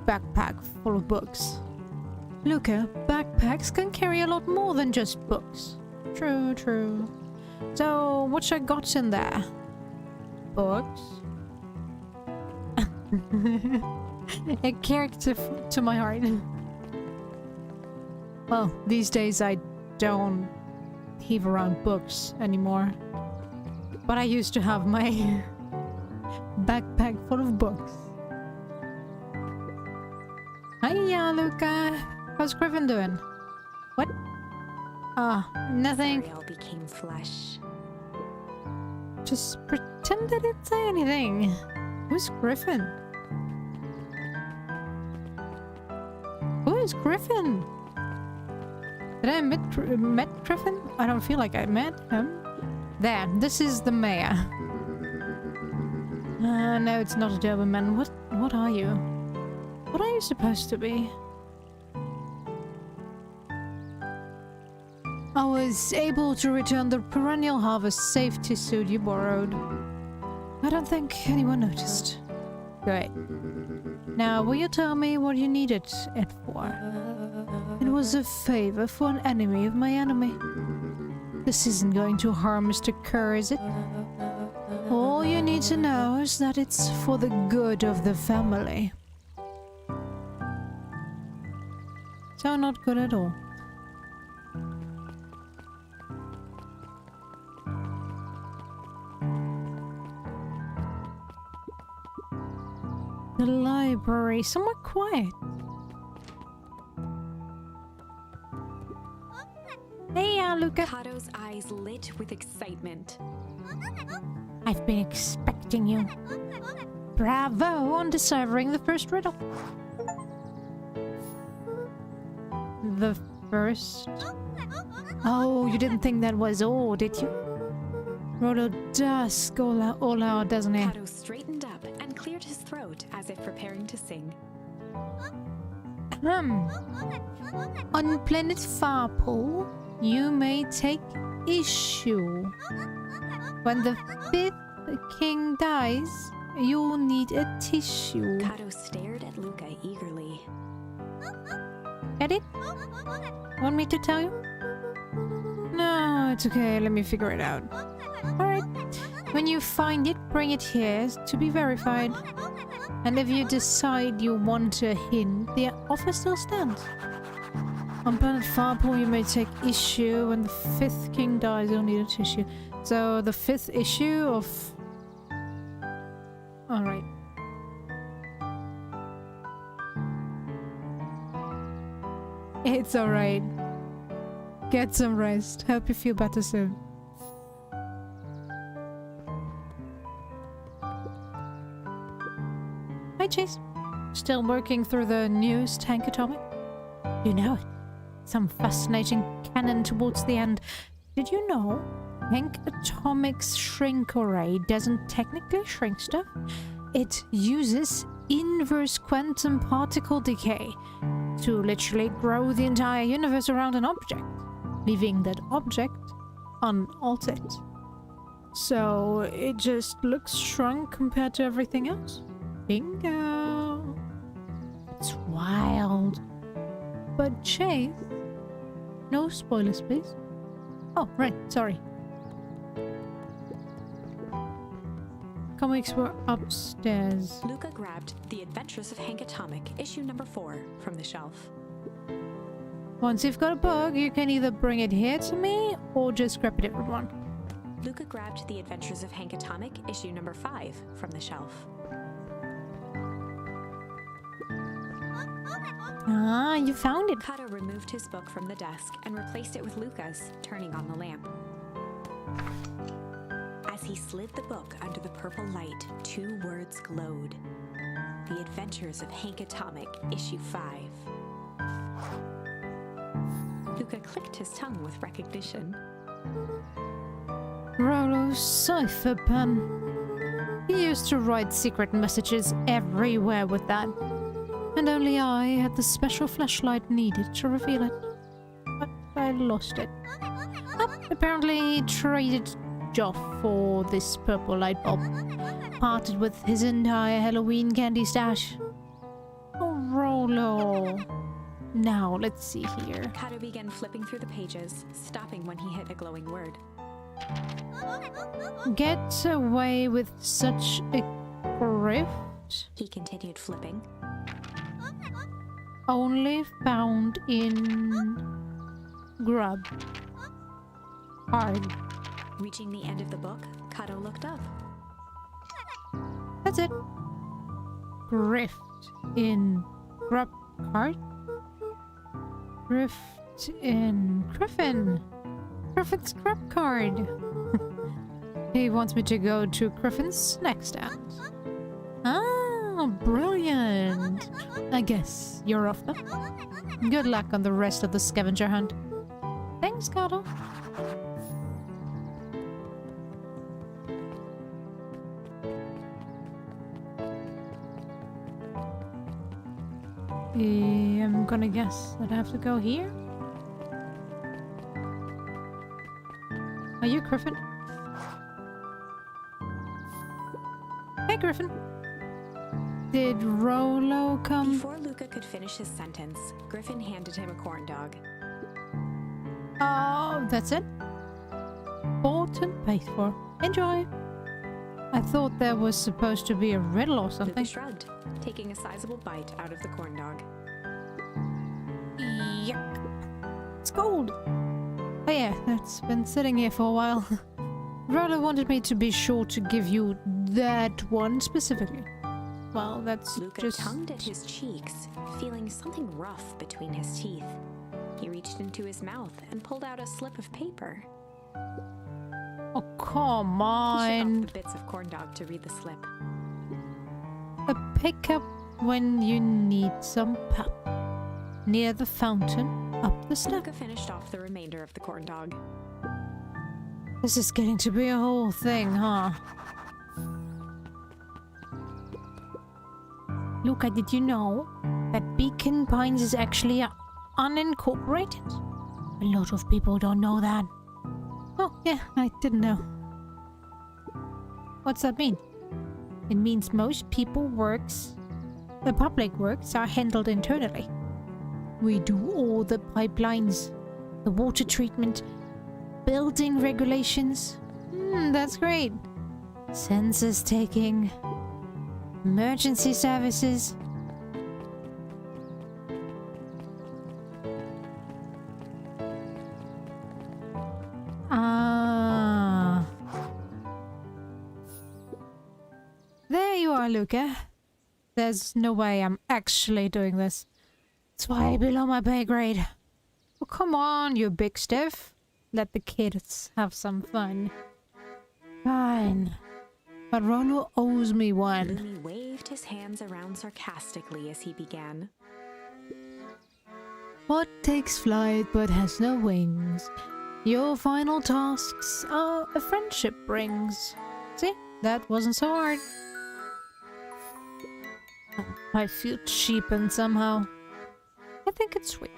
backpack full of books. Luca, backpacks can carry a lot more than just books. True, true. So, what you got in there? Books? A character to my heart. Well, these days I don't heave around books anymore. But I used to have my backpack full of books. Hiya, Luca. How's Griffin doing? What? Ah, nothing. Ariel became flesh. Just pretend I didn't say anything. Who's Griffin? Who is Griffin? Did I met Griffin? I don't feel like I met him. There, this is the mayor. No, it's not a Doberman. What are you? What are you supposed to be? I was able to return the perennial harvest safety suit you borrowed. I don't think anyone noticed. Great. Now, will you tell me what you needed it for? It was a favor for an enemy of my enemy. This isn't going to harm Mr. Kerr, is it? All you need to know is that it's for the good of the family. So not good at all. The library, somewhat quiet. Hey, Luca. Kato's eyes lit with excitement. I've been expecting you. Bravo on deciphering the first riddle. The first? Oh, you didn't think that was all, did you? Rolo does go all out, doesn't he? Kato straightened up and cleared his throat as if preparing to sing. On planet Farpool, you may take issue. When the 5th king dies, you'll need a tissue. Kato stared at Luca eagerly. Get it? Want me to tell you? No, it's okay. Let me figure it out. Alright. When you find it, bring it here to be verified. And if you decide you want a hint, the offer still stands. On planet Farpool, you may take issue. When the 5th king dies, you'll need a tissue. So, the 5th issue of... Alright. It's alright. Get some rest. Hope you feel better soon. Hi, Chase. Still working through the news, Tank Atomic? You know it. Some fascinating canon towards the end. Did you know Tank Atomic's shrink array doesn't technically shrink stuff? It uses inverse quantum particle decay to literally grow the entire universe around an object, leaving that object unaltered. So it just looks shrunk compared to everything else. Bingo! It's wild. But Chase... No spoilers, please. Oh, right, sorry. Comics were upstairs. Luca grabbed The Adventures of Hank Atomic, issue number 4, from the shelf. Once you've got a book, you can either bring it here to me or just grab a different one. Luca grabbed The Adventures of Hank Atomic, issue number 5, from the shelf. Ah, you found it. Kato removed his book from the desk and replaced it with Luca's, turning on the lamp. As he slid the book under the purple light, 2 words glowed. The Adventures of Hank Atomic, issue 5. Luca clicked his tongue with recognition. Rolo's cipher pen. He used to write secret messages everywhere with that. And only I had the special flashlight needed to reveal it. But I lost it. Apparently he traded Joff for this purple light bulb. Parted with his entire Halloween candy stash. Oh, Rolo. Now, let's see here. Kato began flipping through the pages, stopping when he hit a glowing word. Get away with such a grift? He continued flipping. Only found in grub. Hard. Reaching the end of the book, Kato looked up. That's it. Grift in grub card? Griffin. Griffin's scrap card. He wants me to go to Griffin's snack stand. Ah, brilliant. I guess you're off then. Good luck on the rest of the scavenger hunt. Thanks, Carter. I'm gonna guess that I have to go here. Are you Griffin? Hey, Griffin. Did Rolo come? Before Luca could finish his sentence, Griffin handed him a corn dog. Oh, that's it? Bought and paid for. Enjoy. I thought there was supposed to be a riddle or something. Luca shrugged, taking a sizable bite out of the corn dog. Yuck. It's cold. Oh yeah, that's been sitting here for a while. Rolo wanted me to be sure to give you that one specifically. Well, that's Luca just... tongued at his cheeks, feeling something rough between his teeth. He reached into his mouth and pulled out a slip of paper. Oh, come He on. shook off the bits of corn dog to read the slip. A pickup when you need some pep. Near the fountain, up the step. Luca finished off the remainder of the corn dog. This is getting to be a whole thing, huh? Luca, did you know that Beacon Pines is actually unincorporated? A lot of people don't know that. Oh, yeah, I didn't know. What's that mean? It means most the public works are handled internally. We do all the pipelines, the water treatment, building regulations. That's great. Census taking, emergency services. Ah. There you are, Luca. There's no way I'm actually doing this. It's way below my pay grade. Oh, come on, you big stiff. Let the kids have some fun. Fine. But Rolo owes me one. Lumi waved his hands around sarcastically as he began. What takes flight but has no wings? Your final tasks are a friendship rings. See? That wasn't so hard. I feel cheapened somehow. I think it's sweet.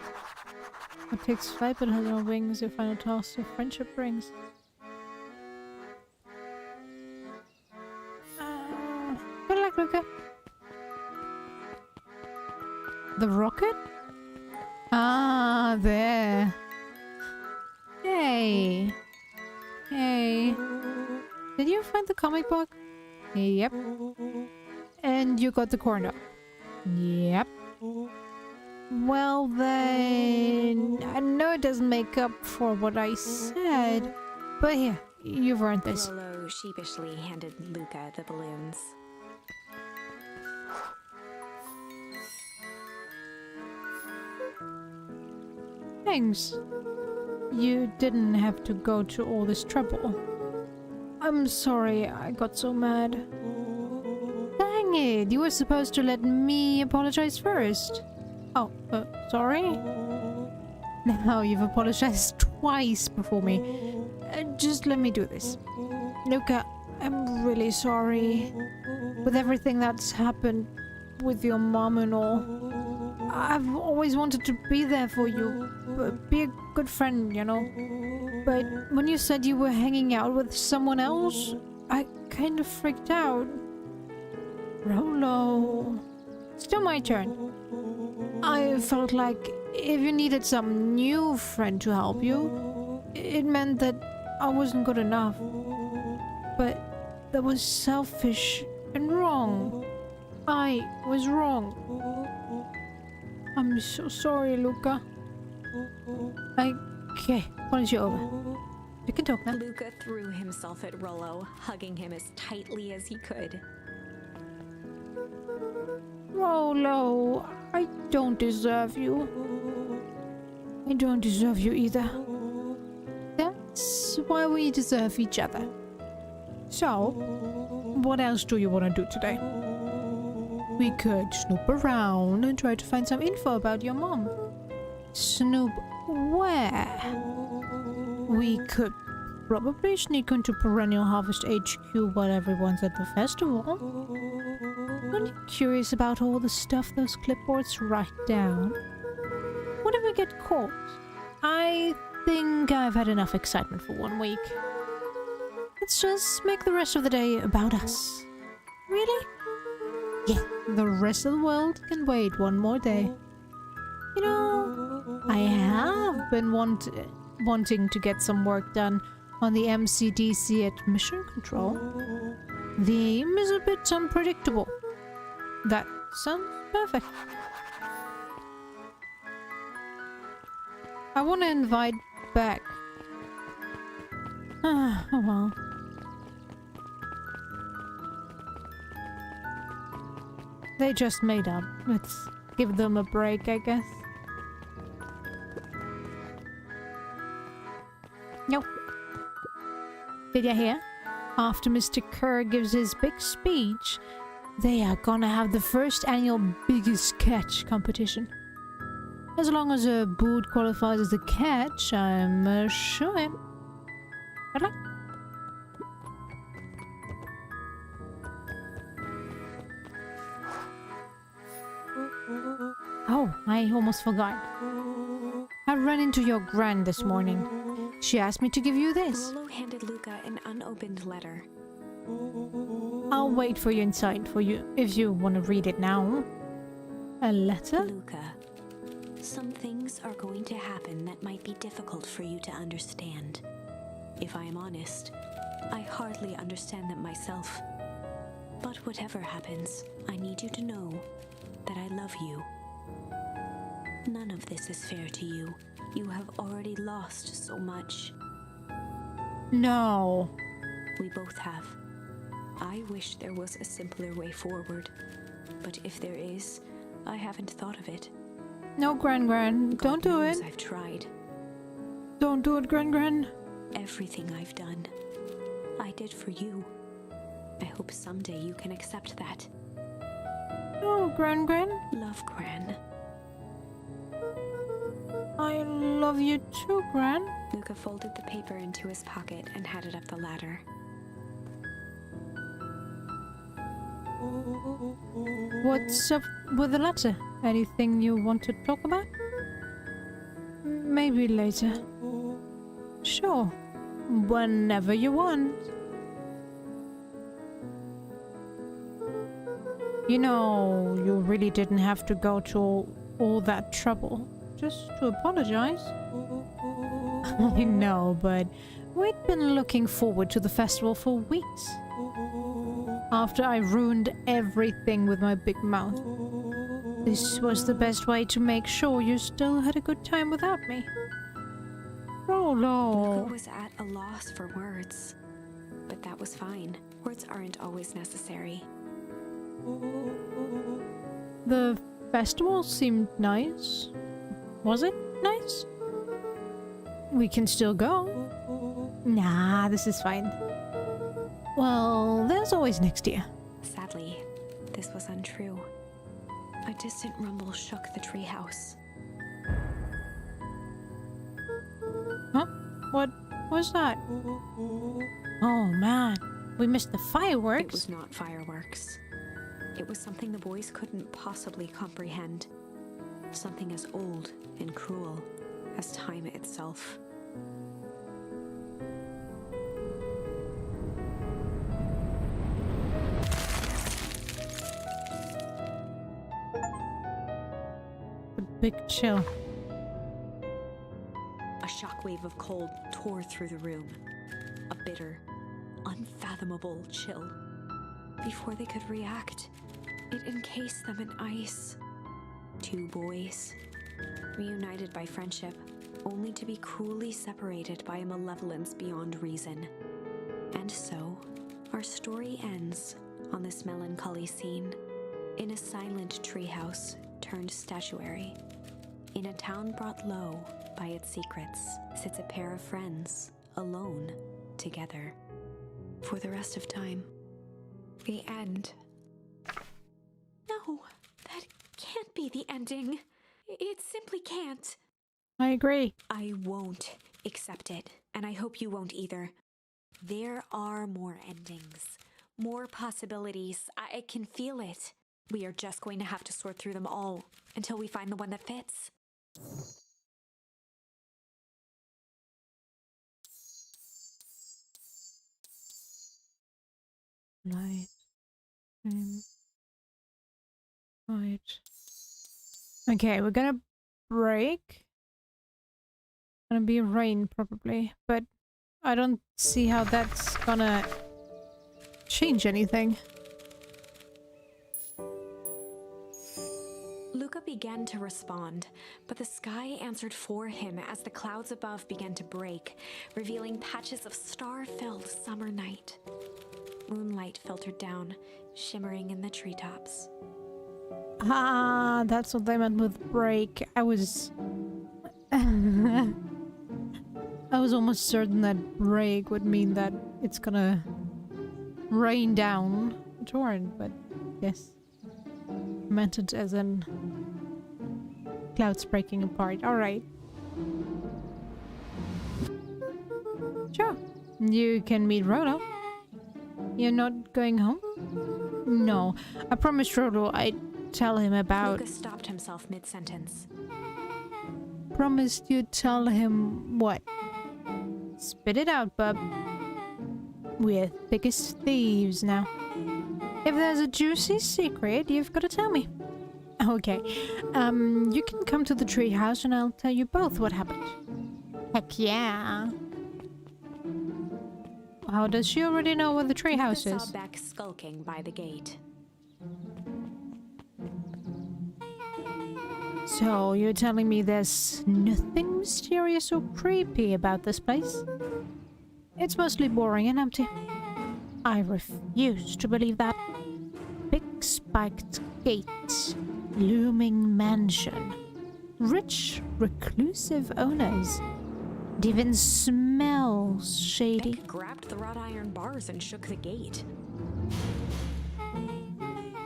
What takes flight but has no wings? Your final tasks are friendship rings. Good luck, Luca. The rocket? Ah, there. Hey. Hey. Did you find the comic book? Yep. And you got the corn dog? Yep. Well then, I know it doesn't make up for what I said, but here, you've earned this. Rolo sheepishly handed Luca the balloons. Thanks. You didn't have to go to all this trouble. I'm sorry I got so mad. Dang it, you were supposed to let me apologize first. Oh, sorry? Now you've apologized twice before me. Just let me do this. Luca, I'm really sorry. With everything that's happened with your mom and all. I've always wanted to be there for you. Be a good friend, you know. But when you said you were hanging out with someone else, I kind of freaked out. Rolo. Still my turn. I felt like if you needed some new friend to help you, it meant that I wasn't good enough. But that was selfish and wrong. I was wrong. I'm so sorry, Luca. Okay, apology over. You can talk now. Luca threw himself at Rolo, hugging him as tightly as he could. Rolo, I don't deserve you. I don't deserve you either. That's why we deserve each other. So, what else do you want to do today? We could snoop around and try to find some info about your mom. Snoop where? We could probably sneak into Perennial Harvest HQ while everyone's at the festival. Aren't you curious about all the stuff those clipboards write down? What if we get caught? I think I've had enough excitement for 1 week. Let's just make the rest of the day about us. Really? Yeah, the rest of the world can wait 1 more day. You know, I have been wanting to get some work done on the MCDC at Mission Control. The aim is a bit unpredictable. That sounds perfect. I want to invite back. Oh well. They just made up. Let's give them a break, I guess. Nope. Did you hear? After Mr. Kerr gives his big speech, they are gonna have the first annual Biggest Catch competition. As long as a boot qualifies as a catch, I'm sure him. Good luck. Oh, I almost forgot. I ran into your gran this morning. She asked me to give you this. Rolo handed Luca an unopened letter. I'll wait for you inside for you if you want to read it now. A letter? Luca, some things are going to happen that might be difficult for you to understand. If I am honest, I hardly understand them myself. But whatever happens, I need you to know that I love you. None of this is fair to you. You have already lost so much. No. We both have. I wish there was a simpler way forward. But if there is, I haven't thought of it. No, Gran. Don't do it. I've tried. Don't do it, Gran. Everything I've done, I did for you. I hope someday you can accept that. No, Gran. Love, Gran. I love you too, Gran. Luca folded the paper into his pocket and headed up the ladder. What's up with the letter? Anything you want to talk about? Maybe later. Sure. Whenever you want. You know, you really didn't have to go to all that trouble just to apologize. I know, but we'd been looking forward to the festival for weeks. After I ruined everything with my big mouth, this was the best way to make sure you still had a good time without me. Rolo. Luca was at a loss for words, but that was fine. Words aren't always necessary. The festival seemed nice. Was it nice? We can still go. Nah, this is fine. Well, there's always next year. Sadly, this was untrue. A distant rumble shook the treehouse. Huh? What was that? Oh man, we missed the It fireworks. was not fireworks. It was something the boys couldn't possibly comprehend. Something as old and cruel as time itself. A big chill. A shockwave of cold tore through the room. A bitter, unfathomable chill. Before they could react, it encased them in ice. 2 boys, reunited by friendship, only to be cruelly separated by a malevolence beyond reason. And so, our story ends on this melancholy scene. In a silent treehouse turned statuary, in a town brought low by its secrets, sits a pair of friends, alone, together, for the rest of time. The end. No, that can't be the ending. It simply can't. I agree. I won't accept it, and I hope you won't either. There are more endings, more possibilities. I can feel it. We are just going to have to sort through them all until we find the one that fits. Light. Right. Okay, we're gonna break. Gonna be rain probably, but I don't see how that's gonna change anything. Luca began to respond, but the sky answered for him as the clouds above began to break, revealing patches of star-filled summer night. Moonlight filtered down, shimmering in the treetops. Ah, that's what they meant with break. I was I was almost certain that break would mean that it's gonna rain down a torrent, but yes. I meant it as in clouds breaking apart. Alright. Sure. You can meet Rolo. You're not going home? No. I promised Rolo I'd tell him about... Luca stopped himself mid-sentence. Promised you'd tell him what? Spit it out, bub. We're thick as thieves now. If there's a juicy secret, you've got to tell me. Okay. You can come to the treehouse and I'll tell you both what happened. Heck yeah. How does she already know where the treehouse Luca is? saw Beck skulking by the gate. So, you're telling me there's nothing mysterious or creepy about this place? It's mostly boring and empty. I refuse to believe that. Big spiked gate, looming mansion, rich, reclusive owners. It even smells shady. Beck grabbed the wrought iron bars and shook the gate.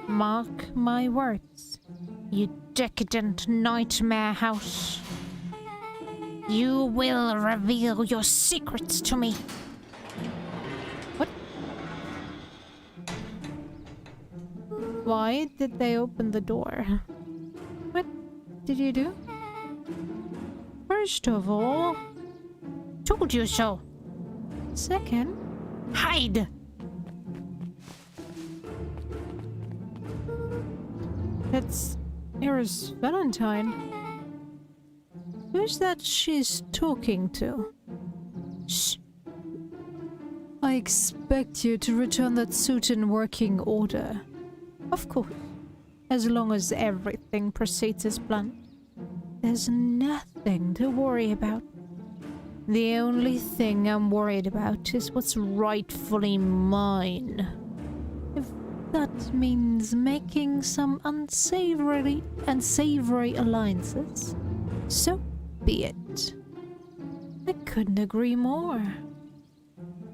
Mark my words, you decadent nightmare house. You will reveal your secrets to me. What? Why did they open the door? What did you do? First of all, told you so. Second, hide. That's Era's Valentine. Who's that she's talking to? Shh. I expect you to return that suit in working order. Of course. As long as everything proceeds as planned. There's nothing to worry about. The only thing I'm worried about is what's rightfully mine. If that means making some unsavory and savory alliances, so be it. I couldn't agree more.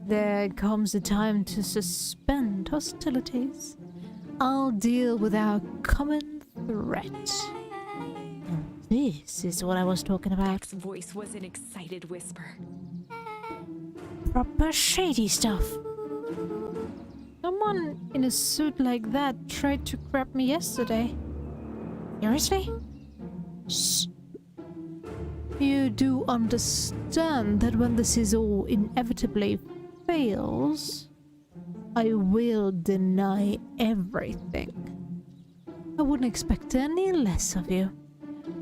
There comes a time to suspend hostilities. I'll deal with our common threat. And this is what I was talking about. Beck's voice was an excited whisper. Proper shady stuff. Someone in a suit like that tried to grab me yesterday. Seriously? Shh. You do understand that when this is all inevitably fails, I will deny everything. I wouldn't expect any less of you.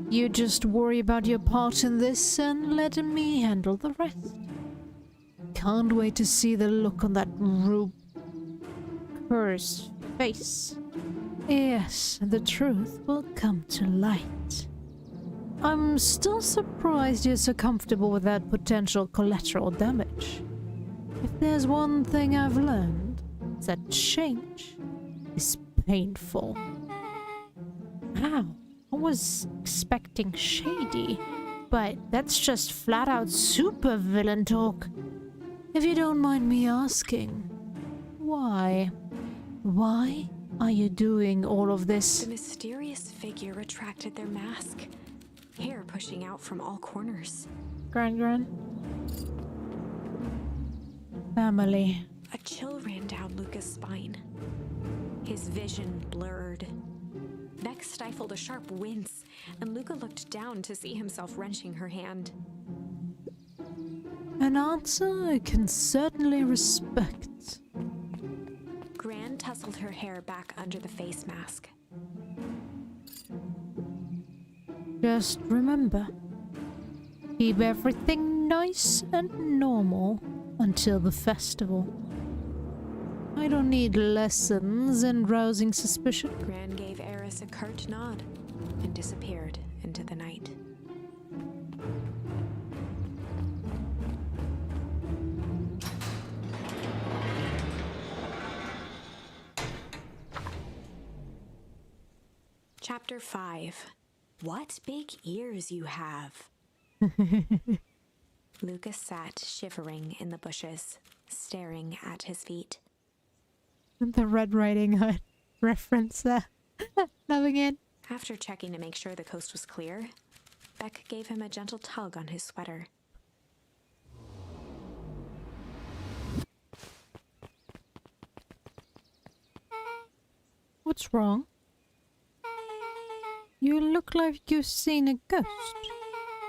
You just worry about your part in this and let me handle the rest. Can't wait to see the look on that cursed face. Yes, the truth will come to light. I'm still surprised you're so comfortable with that potential collateral damage. If there's one thing I've learned, it's that change is painful. Wow, I was expecting shady, but that's just flat out super villain talk. If you don't mind me asking, why? Why are you doing all of this? The mysterious figure retracted their mask, hair pushing out from all corners. Gran. Family. A chill ran down Luca's spine. His vision blurred. Beck stifled a sharp wince, and Luca looked down to see himself wrenching her hand. An answer I can certainly respect. Gran tousled her hair back under the face mask. Just remember, keep everything nice and normal until the festival. I don't need lessons in rousing suspicion. Gran gave Eris a curt nod and disappeared into the night. Chapter 5. What big ears you have. Lucas sat shivering in the bushes, staring at his feet. The Red Riding Hood reference there. Loving it. After checking to make sure the coast was clear, Beck gave him a gentle tug on his sweater. What's wrong? You look like you've seen a ghost.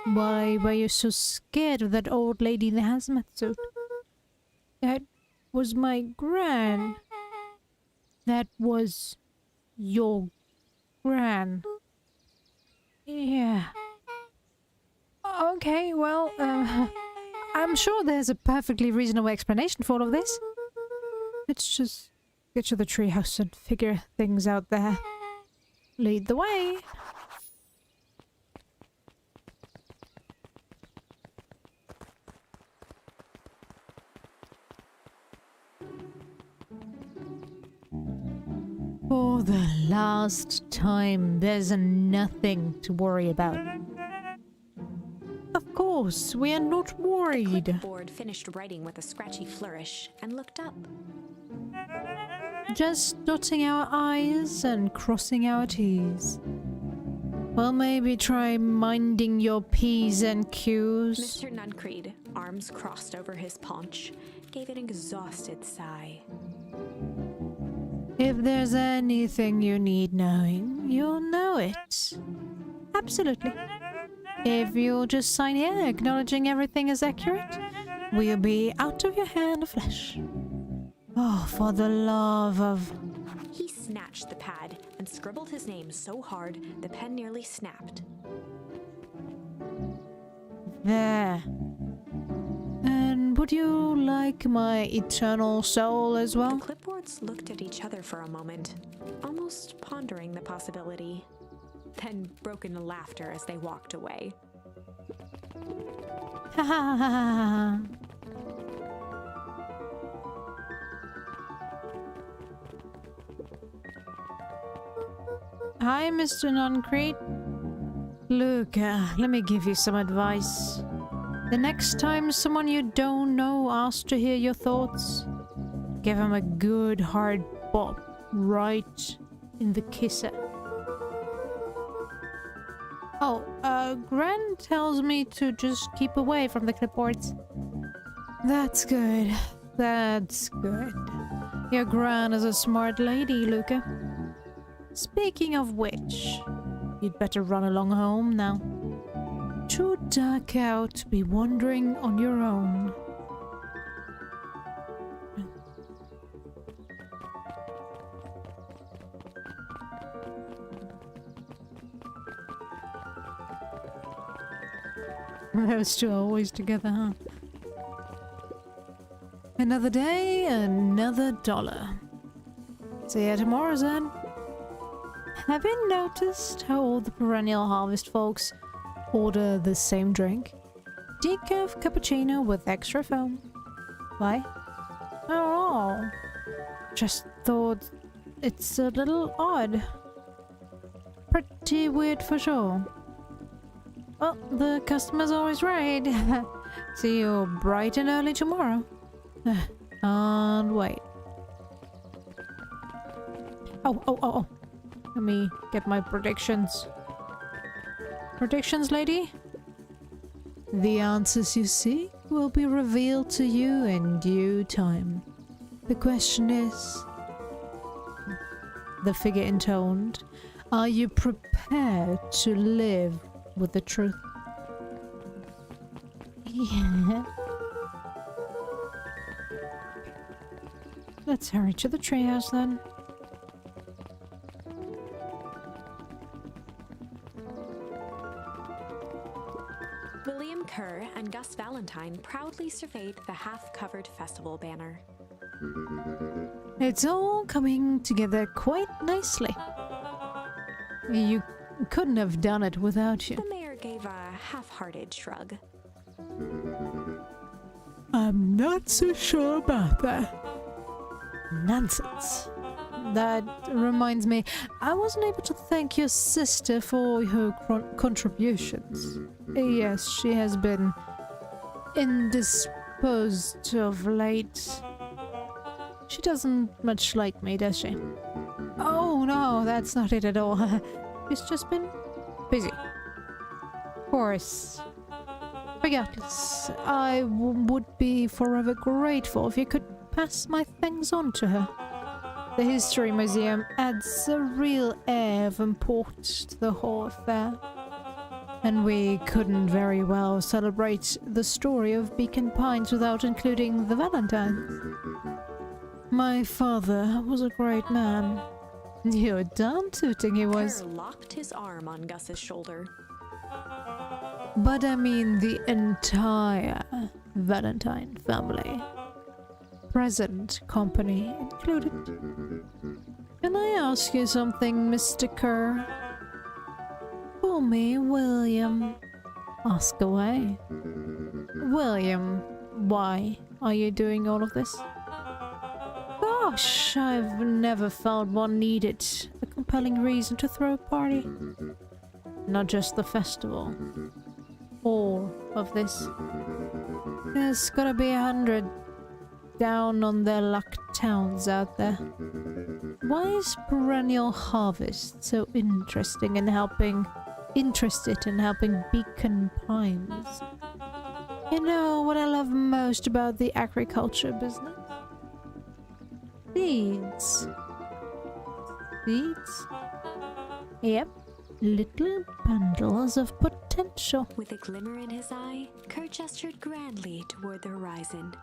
Why were you so scared of that old lady in the hazmat suit? That was my gran. That was your gran. Yeah. Okay, well, I'm sure there's a perfectly reasonable explanation for all of this. Let's just get to the treehouse and figure things out there. Lead the way. For the last time, there's nothing to worry about. Of course, we are not worried. The clipboard finished writing with a scratchy flourish and looked up. Just dotting our I's and crossing our T's. Well, maybe try minding your P's and Q's. Mr. Nuncreed, arms crossed over his paunch, gave an exhausted sigh. If there's anything you need knowing, you'll know it. Absolutely. If you'll just sign here acknowledging everything is accurate, we'll be out of your hand of flesh. Oh, for the love of... He snatched the pad and scribbled his name so hard the pen nearly snapped. There. And would you like my eternal soul as well? The clipboards looked at each other for a moment, almost pondering the possibility, then broke into laughter as they walked away. Ha ha ha ha. Hi, Mr. Nuncreed. Look, let me give you some advice. The next time someone you don't know asks to hear your thoughts, give him a good hard bop right in the kisser. Oh, Gran tells me to just keep away from the clipboards. That's good. That's good. Your Gran is a smart lady, Luca. Speaking of which, you'd better run along home now. Too dark out to be wandering on your own. Those two are always together, huh? Another day, another dollar. See you tomorrow, then. Have you noticed how all the perennial harvest folks order the same drink? Decaf cappuccino with extra foam. Why? Oh, just thought it's a little odd. pretty weird for sure. Well, the customer's always right. See you bright and early tomorrow. Can't wait. Oh. Let me get my predictions. Predictions, lady? The answers you seek will be revealed to you in due time. The question is... The figure intoned. Are you prepared to live with the truth? Yeah. Let's hurry to the treehouse then. William Kerr and Gus Valentine proudly surveyed the half-covered festival banner. It's all coming together quite nicely. You couldn't have done it without you. The mayor gave a half-hearted shrug. I'm not so sure about that. Nonsense. That reminds me, I wasn't able to thank your sister for her contributions. Yes, she has been indisposed of late. She doesn't much like me, does she? Oh no, that's not it at all. She's just been busy. Of course. Regardless, I would be forever grateful if you could pass my things on to her. The History Museum adds a real air of import to the whole affair. And we couldn't very well celebrate the story of Beacon Pines without including the Valentines. My father was a great man. You're darn tooting he was. Kerr locked his arm on Gus's shoulder. But I mean the entire Valentine family. Present company included. Can I ask you something, Mr. Kerr? Call me William. Ask away. William, why are you doing all of this? Gosh, I've never felt one needed a compelling reason to throw a party. Not just the festival. All of this. There's gotta be 100 down on their luck towns out there. Why is perennial harvest so interested in helping Beacon Pines? You know what I love most about the agriculture business? Seeds. Seeds? Yep. Little bundles of potential. With a glimmer in his eye, Kerr gestured grandly toward the horizon.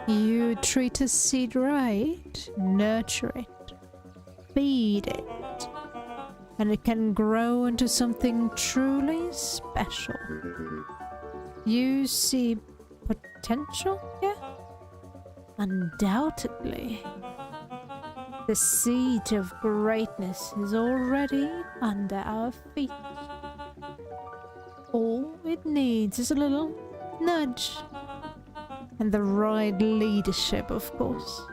You treat a seed right, nurture it, feed it, and it can grow into something truly special. You see potential here? Undoubtedly. The seed of greatness is already under our feet. All it needs is a little nudge. And the right leadership, of course.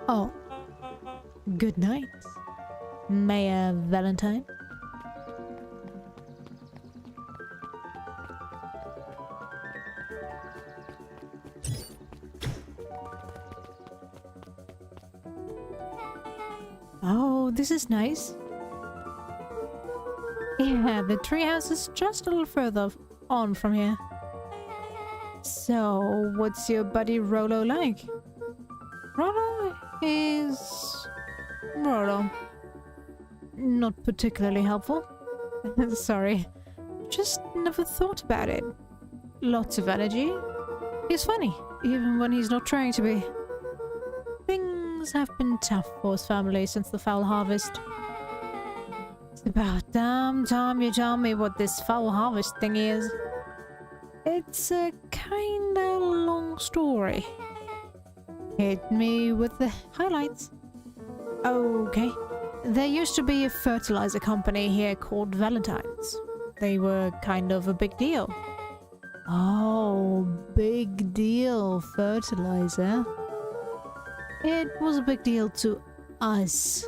Oh. Good night, Mayor Valentine. Oh, this is nice. Yeah, the treehouse is just a little further on from here. So, what's your buddy Rolo like? Rolo is... Rolo. Not particularly helpful. Sorry. Just never thought about it. Lots of energy. He's funny, even when he's not trying to be. Things have been tough for his family since the foul harvest. It's about damn time you tell me what this foul harvest thing is. It's a kinda long story. Hit me with the highlights. Okay. There used to be a fertilizer company here called Valentine's. They were kind of a big deal. Oh, big deal fertilizer. It was a big deal to us.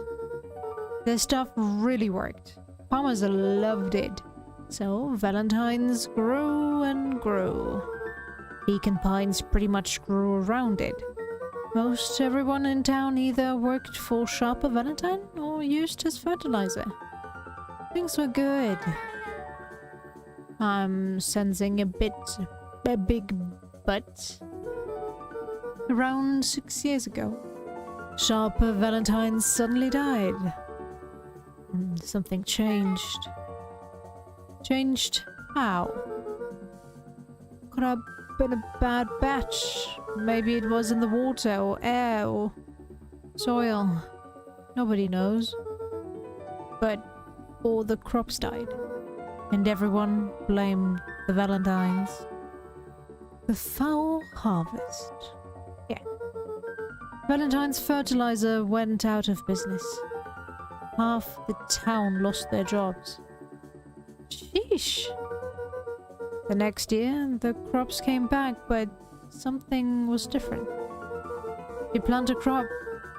This stuff really worked. Farmers loved it. So Valentine's grew and grew. Pecan pines pretty much grew around it. Most everyone in town either worked for Sharper Valentine or used his fertilizer. Things were good. I'm sensing a big but. Around 6 years ago, Sharper Valentine suddenly died. And something changed. Changed how? Could have been a bad batch. Maybe it was in the water or air or soil. Nobody knows. But all the crops died. And everyone blamed the Valentines. The foul harvest. Yeah. Valentine's fertilizer went out of business. Half the town lost their jobs. Sheesh. The next year, the crops came back, but something was different. You plant a crop,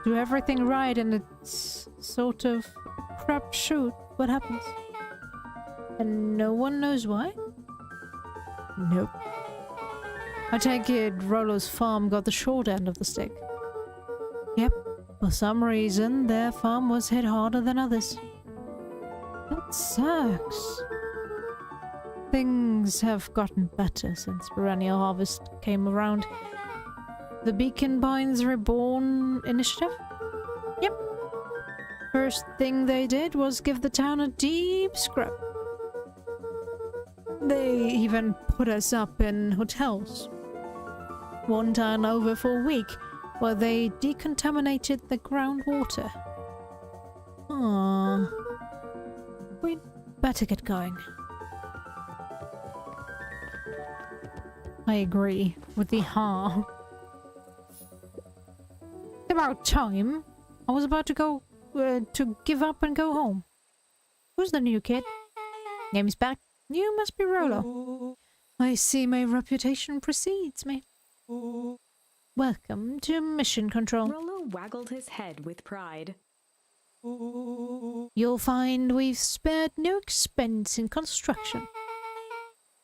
do everything right, and it's sort of crapshoot what happens. And no one knows why? Nope. I take it Rollo's farm got the short end of the stick. Yep, for some reason their farm was hit harder than others. That sucks. Things have gotten better since perennial harvest came around. The Beacon Pines Reborn initiative? Yep. First thing they did was give the town a deep scrub. They even put us up in hotels. One town over for a week, where they decontaminated the groundwater. Aww. We'd better get going. I agree with the ha. About time. I was about to go to give up and go home. Who's the new kid? Name's back. You must be Rollo. I see my reputation precedes me. Welcome to Mission Control. Rollo waggled his head with pride. You'll find we've spared no expense in construction.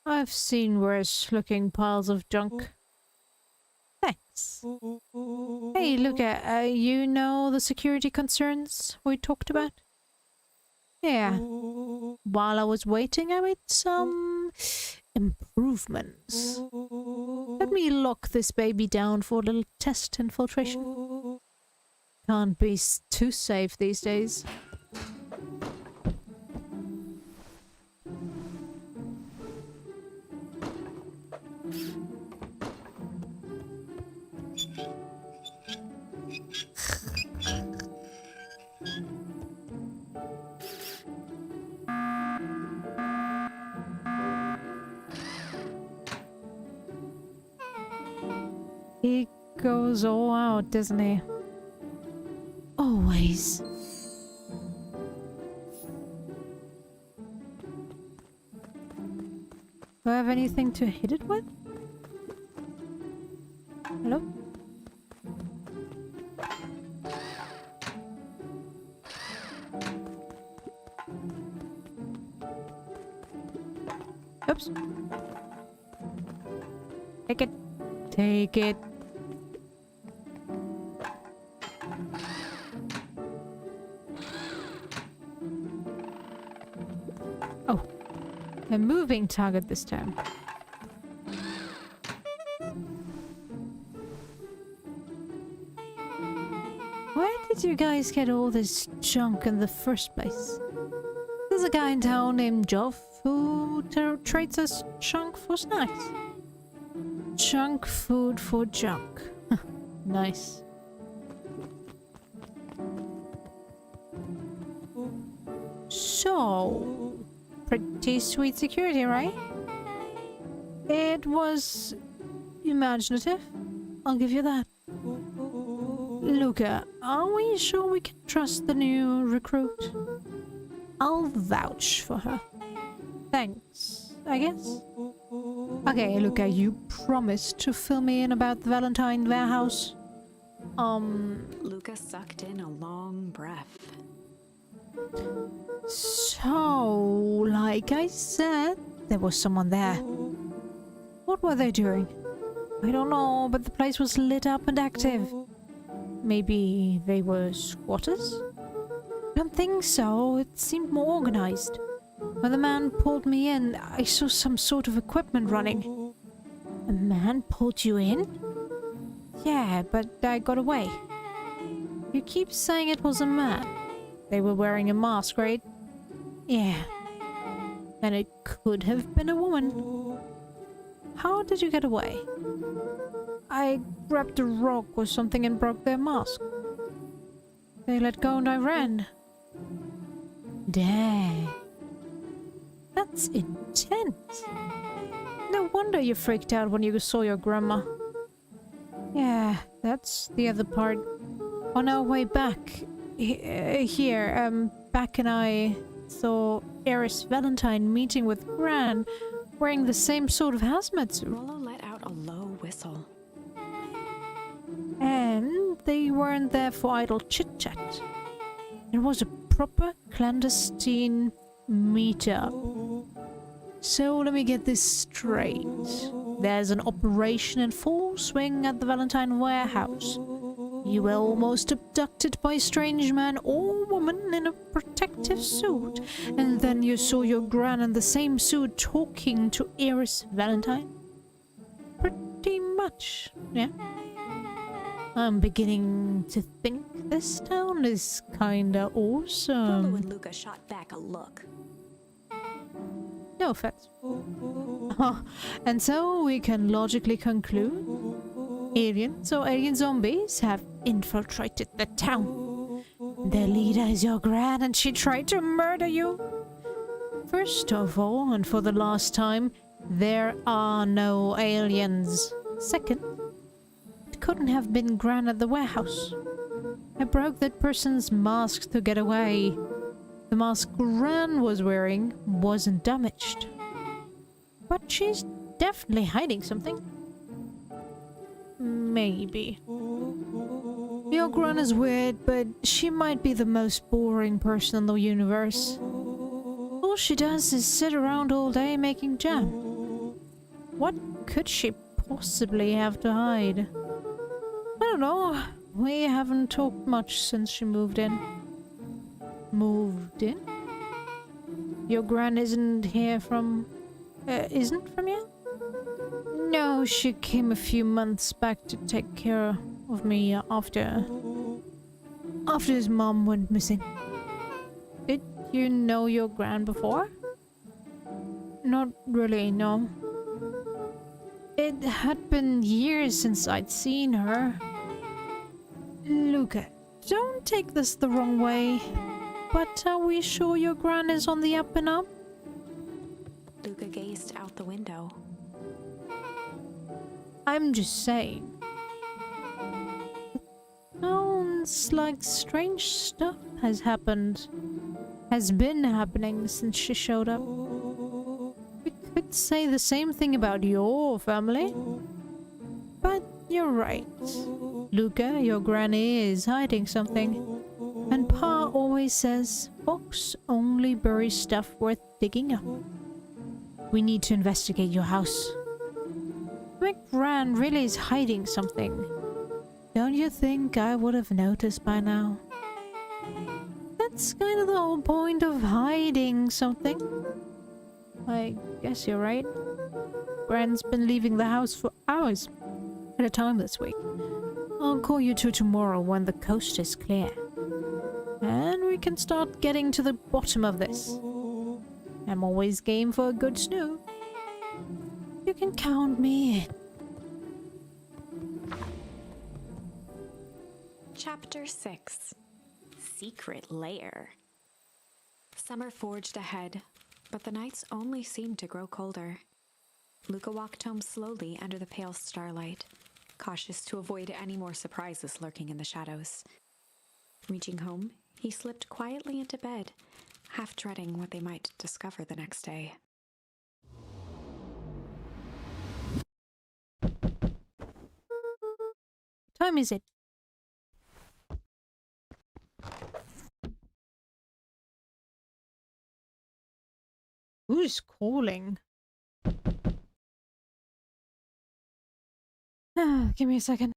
I've seen worse looking piles of junk. Thanks. Hey, look at you know the security concerns we talked about? Yeah. While I was waiting, I made some improvements. Let me lock this baby down for a little test infiltration. Can't be too safe these days. He goes all out, doesn't he? Always. Do I have anything to hit it with? Hello? Oops. Take it. Take it. Oh, a moving target this time. Where did you guys get all this junk in the first place? There's a guy in town named Jov who trades us junk for snacks. Junk food for junk. Nice. So, pretty sweet security, right? It was imaginative. I'll give you that. Luca, are we sure we can trust the new recruit? I'll vouch for her. Thanks, I guess. Okay, Luca, you promised to fill me in about the Valentine warehouse. Luca sucked in a long breath. So, like I said, there was someone there. What were they doing? I don't know, but the place was lit up and active. Maybe they were squatters? Don't think so. It seemed more organized. When the man pulled me in, I saw some sort of equipment running. A man pulled you in? Yeah, but I got away. You keep saying it was a man. They were wearing a mask, right? Yeah. And it could have been a woman. How did you get away? I grabbed a rock or something and broke their mask. They let go and I ran. Dang. That's intense. No wonder you freaked out when you saw your grandma. Yeah, that's the other part. On our way back, Back and I saw Eris Valentine meeting with Gran, wearing the same sort of hazmat suit. Rollo let out a low whistle. And they weren't there for idle chit-chat. It was a proper clandestine meetup. So let me get this straight. There's an operation in full swing at the Valentine warehouse. You were almost abducted by a strange man or woman in a protective suit, and then you saw your gran in the same suit talking to Eris Valentine? Pretty much, yeah. I'm beginning to think this town is kinda awesome. Rollo and Luca shot back a look. No offense. And so we can logically conclude aliens or alien zombies have infiltrated the town. Their leader is your gran and she tried to murder you. First of all, and for the last time, there are no aliens. Second, it couldn't have been Gran at the warehouse. I broke that person's mask to get away. The mask Gran was wearing wasn't damaged. But she's definitely hiding something. Maybe. Your Gran is weird, but she might be the most boring person in the universe. All she does is sit around all day making jam. What could she possibly have to hide? I don't know. We haven't talked much since she moved in. Moved in? Your Gran isn't here from... isn't from here? No, she came a few months back to take care of me after his mom went missing. Did you know your Gran before? Not really, no. It had been years since I'd seen her. Luca, don't take this the wrong way, but are we sure your Gran is on the up and up? Luca gazed out the window. I'm just saying. Sounds like strange stuff has been happening since she showed up. We could say the same thing about your family. But you're right. Luca, your granny is hiding something. And Pa always says, Fox only buries stuff worth digging up. We need to investigate your house. My gran really is hiding something. Don't you think I would have noticed by now? That's kind of the whole point of hiding something. I guess you're right. Gran's been leaving the house for hours at a time this week. I'll call you two tomorrow when the coast is clear. And we can start getting to the bottom of this. I'm always game for a good snoop. You can count me in. Chapter 6. Secret Lair. Summer forged ahead, but the nights only seemed to grow colder. Luca walked home slowly under the pale starlight, cautious to avoid any more surprises lurking in the shadows. Reaching home, he slipped quietly into bed, half dreading what they might discover the next day. Time is it? Who's calling? Give me a second.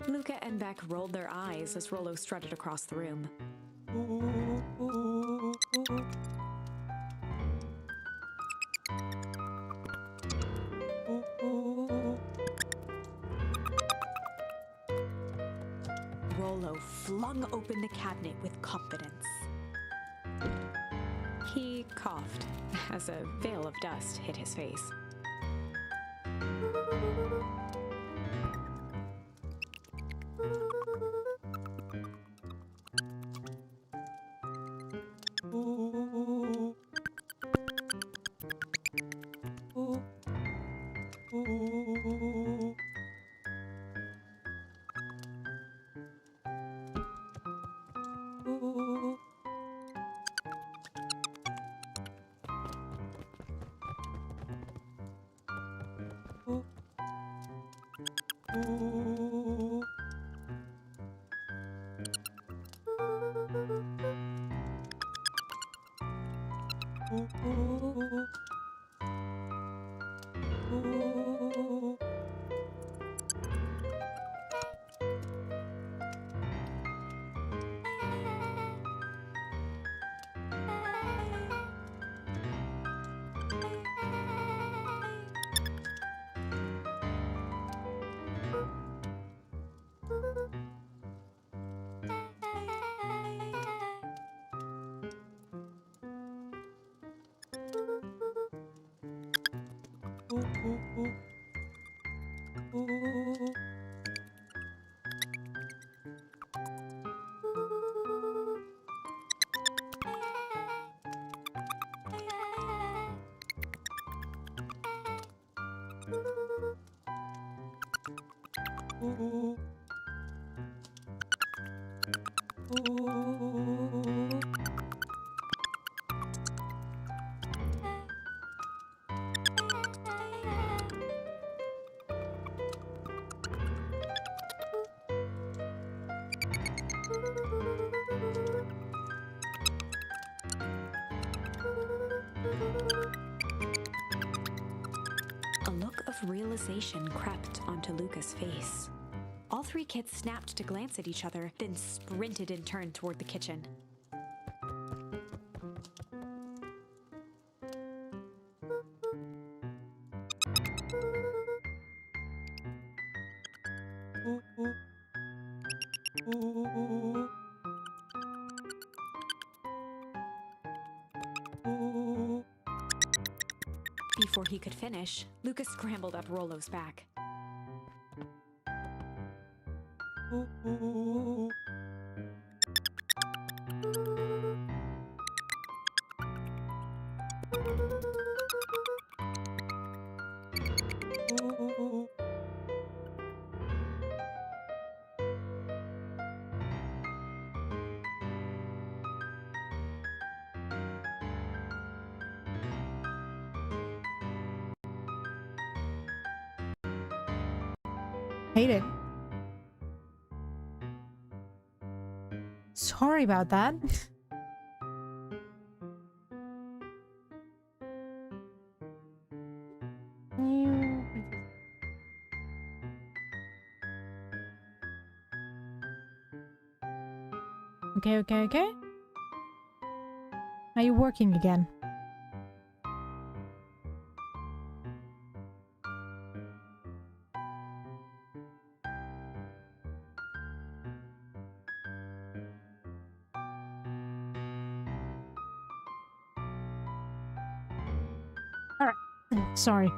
Luca and Beck rolled their eyes as Rollo strutted across the room. Rollo flung open the cabinet with confidence. He coughed as a veil of dust hit his face. of realization crept onto Luca's face. All three kids snapped to glance at each other, then sprinted in turn toward the kitchen. Before he could finish, Luca scrambled up Rollo's back. Hate it. Sorry about that. Okay. Are you working again? Alright. Sorry.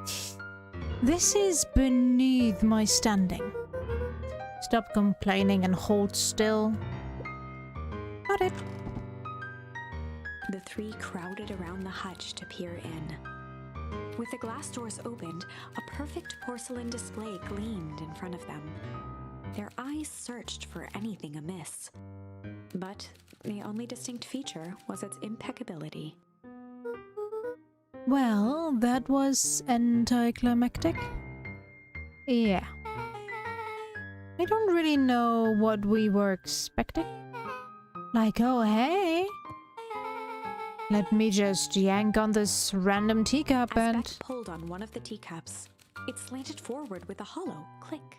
This is beneath my standing. Stop complaining and hold still. Got it. The three crowded around the hutch to peer in. With the glass doors opened, a perfect porcelain display gleamed in front of them. Their eyes searched for anything amiss. But the only distinct feature was its impeccability. Well, that was anticlimactic. Yeah. I don't really know what we were expecting. Like, oh hey, let me just yank on this random teacup As and... Beck pulled on one of the teacups, it slanted forward with a hollow click.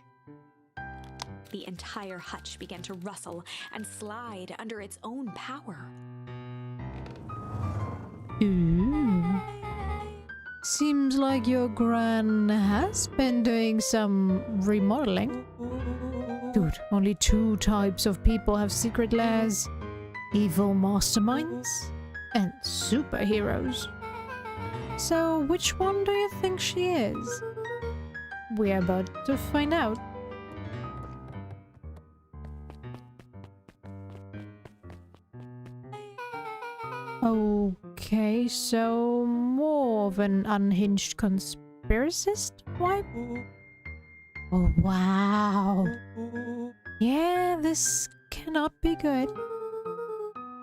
The entire hutch began to rustle and slide under its own power. Ooh. Seems like your gran has been doing some remodeling. Dude, only 2 types of people have secret lairs. Evil masterminds and superheroes. So which one do you think she is? We're about to find out. Okay, so more of an unhinged conspiracist vibe? Oh, wow. Yeah, this cannot be good.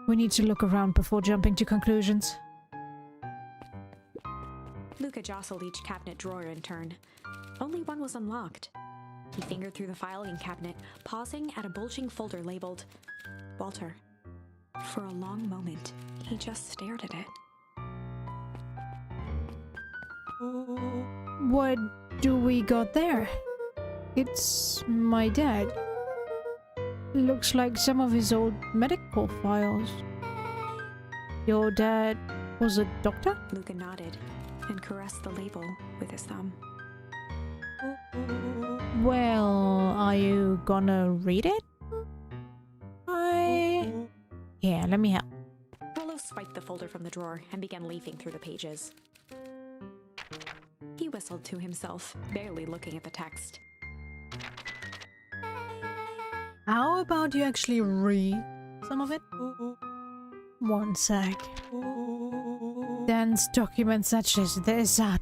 We need to look around before jumping to conclusions. Luca jostled each cabinet drawer in turn. Only one was unlocked. He fingered through the filing cabinet, pausing at a bulging folder labeled Walter. For a long moment, he just stared at it. What do we got there? It's my dad. Looks like some of his old medical files. Your dad was a doctor? Luca nodded and caressed the label with his thumb. Well, are you gonna read it? Yeah, let me help. Rollo swiped the folder from the drawer and began leafing through the pages. He whistled to himself, barely looking at the text. How about you actually read some of it? One sec. Dense documents such as this are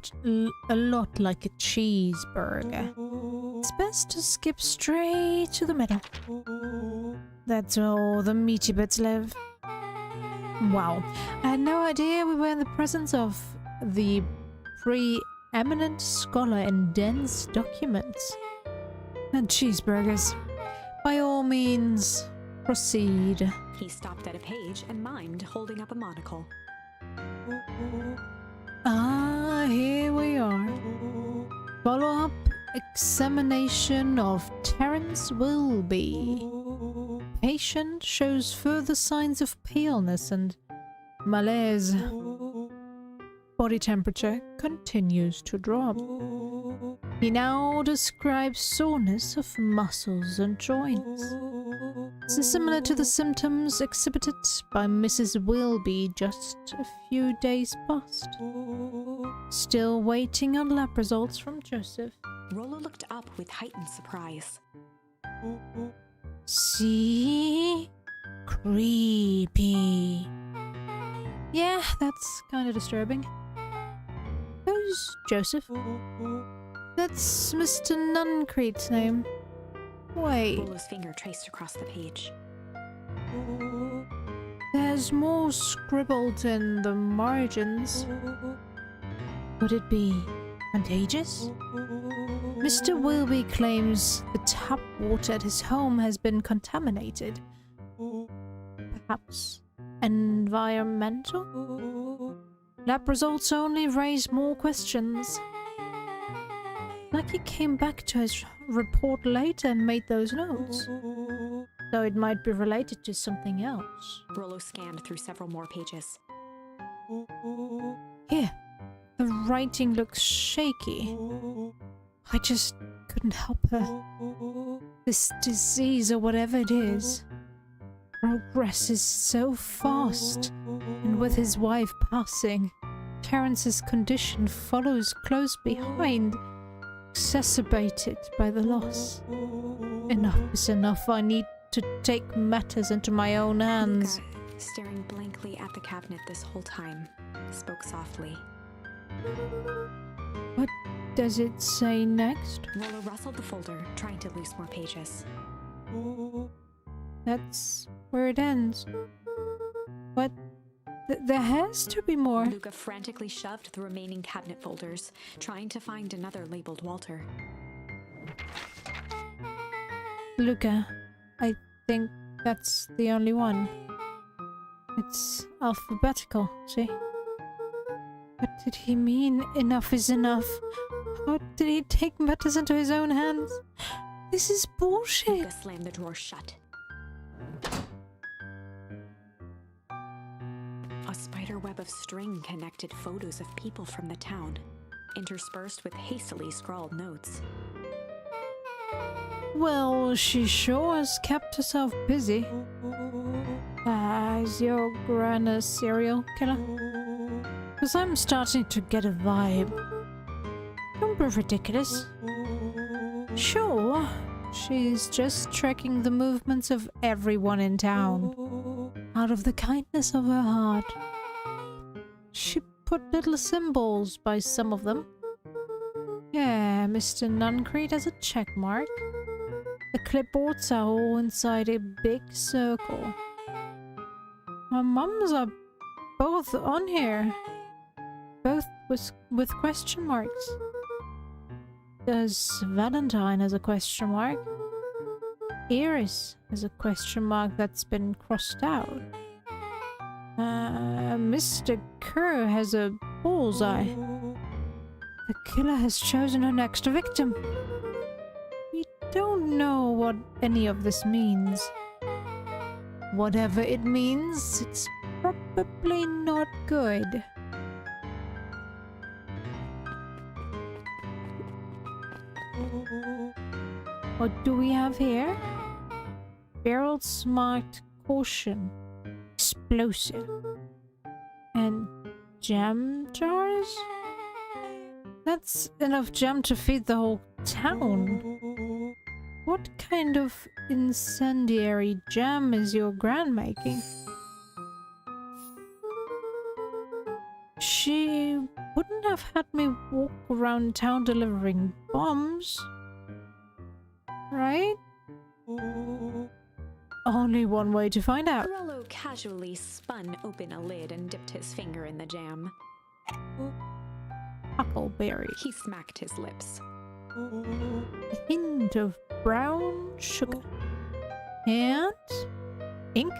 a lot like a cheeseburger. It's best to skip straight to the middle. That's where all the meaty bits live. Wow. I had no idea we were in the presence of the preeminent scholar in dense documents. And cheeseburgers. By all means, proceed. He stopped at a page and mimed, holding up a monocle. Ah, here we are. Follow examination of Terence Wilby. Patient shows further signs of paleness and malaise. Body temperature continues to drop. He now describes soreness of muscles and joints. This is similar to the symptoms exhibited by Mrs. Wilby just a few days past. Still waiting on lab results from Joseph. Rollo looked up with heightened surprise. See? Creepy. Yeah, that's kind of disturbing. Who's Joseph? That's Mr. Nuncrete's name. Wait. Rollo's finger traced across the page. There's more scribbled in the margins. Could it be contagious? Mr. Wilby claims the tap water at his home has been contaminated. Perhaps environmental? Lab results only raise more questions. Like he came back to his report later and made those notes. So it might be related to something else. Rollo scanned through several more pages. Here, the writing looks shaky. I just couldn't help her. This disease or whatever it is progresses so fast, and with his wife passing, Terence's condition follows close behind, exacerbated by the loss. Enough is enough. I need to take matters into my own hands. Luca, staring blankly at the cabinet this whole time, spoke softly. What does it say next? Rollo rustled the folder, trying to loose more pages. That's where it ends. What? There has to be more. Luca frantically shoved the remaining cabinet folders, trying to find another labeled Walter. Luca, I think that's the only one. It's alphabetical, see? What did he mean? Enough is enough. How did he take matters into his own hands? This is bullshit. Luca slammed the drawer shut. A spider web of string connected photos of people from the town, interspersed with hastily scrawled notes. Well, she sure has kept herself busy. Is your gran a serial killer? Because I'm starting to get a vibe. Don't be ridiculous. Sure, she's just tracking the movements of everyone in town. Out of the kindness of her heart. She put little symbols by some of them. Yeah, Mr. Nuncrete has a check mark. The clipboards are all inside a big circle. My mums are both on here. Both with question marks. Does Valentine has a question mark? Iris has a question mark that's been crossed out. Mr. Kerr has a bullseye. The killer has chosen her next victim. We don't know what any of this means. Whatever it means, it's probably not good. What do we have here? Barrels marked caution. Explosive. And jam jars? That's enough jam to feed the whole town. What kind of incendiary jam is your gran making? She wouldn't have had me walk around town delivering bombs. Right? Only one way to find out. Rollo casually spun open a lid and dipped his finger in the jam. Huckleberry. He smacked his lips. A hint of brown sugar. And ink?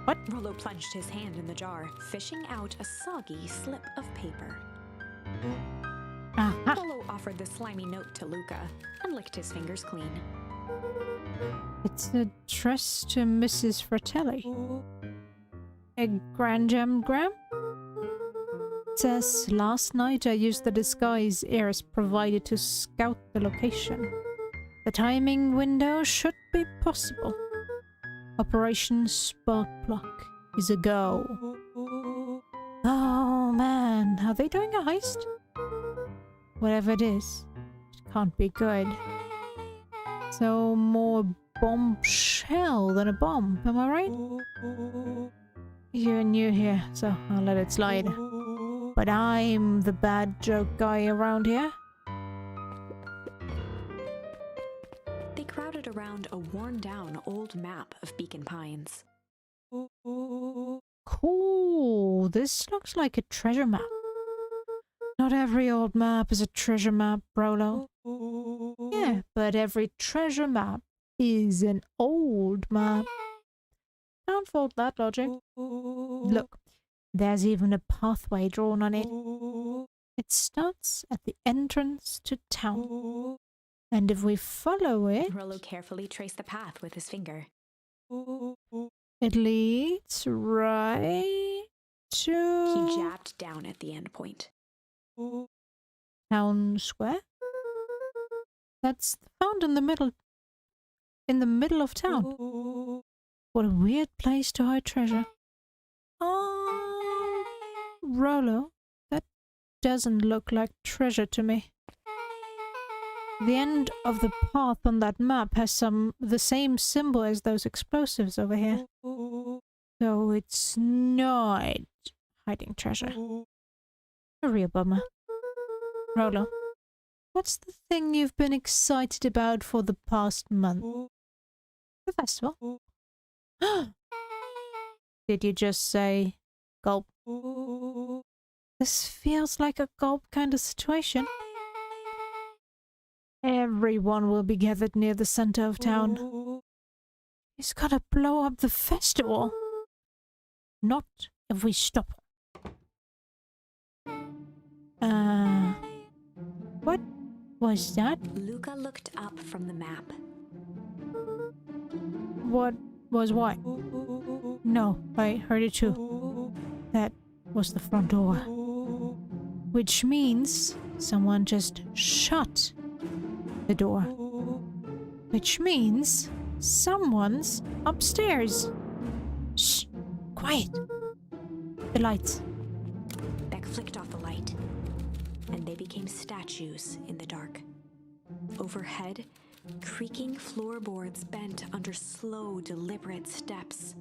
What? Rollo plunged his hand in the jar, fishing out a soggy slip of paper. Aha! Rollo offered the slimy note to Luca and licked his fingers clean. It's addressed to Mrs. Fratelli. A Grandam Gram? It says, last night I used the disguise Eris provided to scout the location. The timing window should be possible. Operation Spark Plug is a go. Oh man, are they doing a heist? Whatever it is, it can't be good. So more bombshell than a bomb, am I right? You're new here, so I'll let it slide. But I'm the bad joke guy around here. They crowded around a worn-down old map of Beacon Pines. Cool, this looks like a treasure map. Not every old map is a treasure map, Brolo. Yeah, but every treasure map is an old map. Can't fault that logic. Look, there's even a pathway drawn on it. It starts at the entrance to town. And if we follow it, Rollo carefully traced the path with his finger. it leads right to... He jabbed down at the end point. Town Square? That's found in the middle of town. What a weird place to hide treasure. Rollo, that doesn't look like treasure to me. The end of the path on that map has the same symbol as those explosives over here. So it's not hiding treasure. A real bummer. Rollo, what's the thing you've been excited about for the past month? The festival? Did you just say gulp? This feels like a gulp kind of situation. Everyone will be gathered near the center of town. He's gotta blow up the festival. Not if we stop. What was that? Luca looked up from the map. What was what? No, I heard it too. That was the front door. Which means someone just shut the door. Which means someone's upstairs. Shh! Quiet! The lights. Beck flicked off the light, and they became statues in the dark. Overhead, creaking floorboards bent under slow, deliberate steps.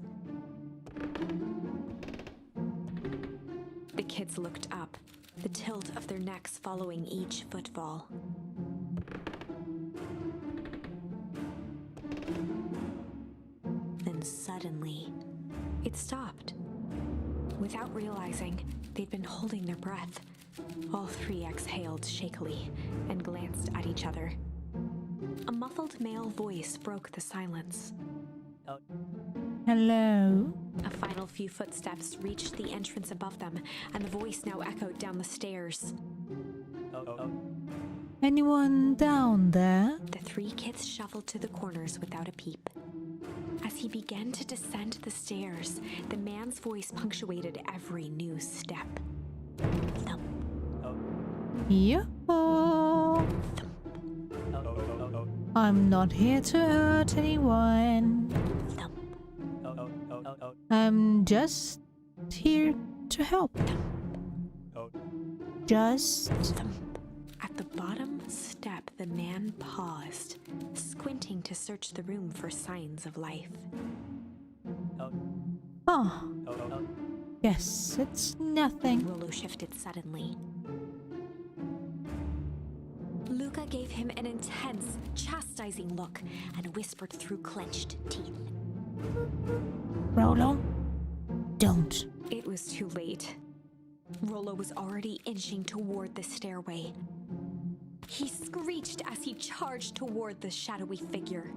The kids looked up, the tilt of their necks following each footfall. Then suddenly, it stopped. Without realizing, they'd been holding their breath. All three exhaled shakily and glanced at each other. A muffled male voice broke the silence. Hello? A final few footsteps reached the entrance above them, and the voice now echoed down the stairs. Anyone down there? The three kids shuffled to the corners without a peep. As he began to descend the stairs, the man's voice punctuated every new step. Thump, Yo! I'm not here to hurt anyone. thump, I'm just here to help. Just... thump. At the bottom step, the man paused, squinting to search the room for signs of life. Oh. Yes, it's nothing. Rollo shifted suddenly. Luca gave him an intense, chastising look and whispered through clenched teeth. Rollo, don't. It was too late. Rollo was already inching toward the stairway. He screeched as he charged toward the shadowy figure.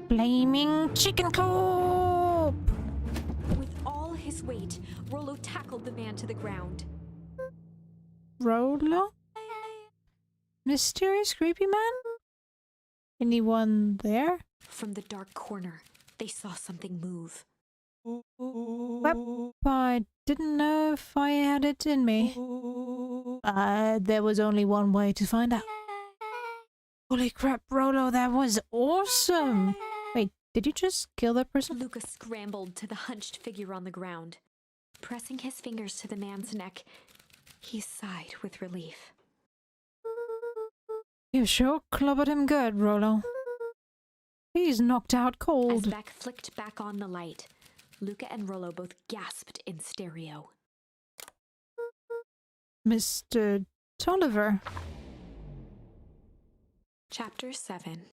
Flaming chicken coop! With all his weight, Rollo tackled the man to the ground. Rolo? Mysterious creepy man? Anyone there? From the dark corner, they saw something move. Well, I didn't know if I had it in me. There was only one way to find out. Holy crap, Rolo, that was awesome! Wait, did you just kill that person? Luca scrambled to the hunched figure on the ground. Pressing his fingers to the man's neck, he sighed with relief. You sure clobbered him good, Rolo. He's knocked out As cold. Beck flicked back on the light, Luca and Rollo both gasped in stereo. Mr. Tolliver. Chapter 7.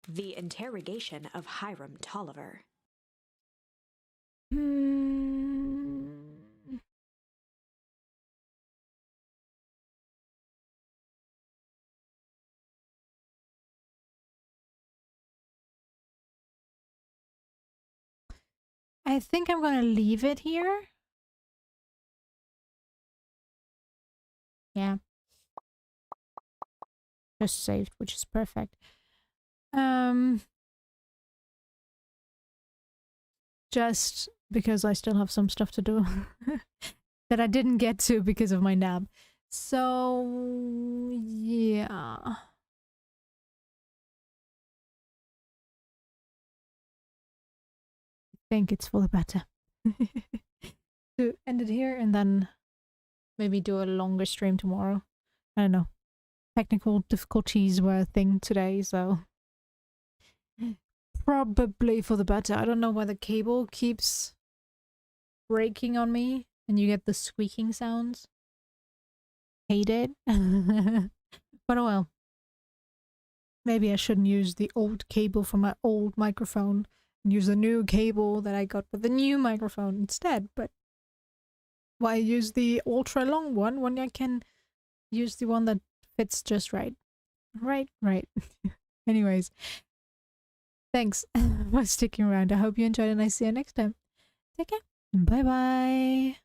The Interrogation of Hiram Tolliver. I think I'm gonna leave it here. Yeah. Just saved, which is perfect. Just because I still have some stuff to do that I didn't get to because of my nap. So, yeah. I think it's for the better. To end it here and then maybe do a longer stream tomorrow. I don't know. Technical difficulties were a thing today, so probably for the better. I don't know why the cable keeps breaking on me and you get the squeaking sounds. Hate it. But oh well. Maybe I shouldn't use the old cable from my old microphone and use the new cable that I got with the new microphone instead. But why use the ultra long one when I can use the one that fits just right? Right. Anyways, thanks for sticking around. I hope you enjoyed and I see you next time. Take care. Bye bye.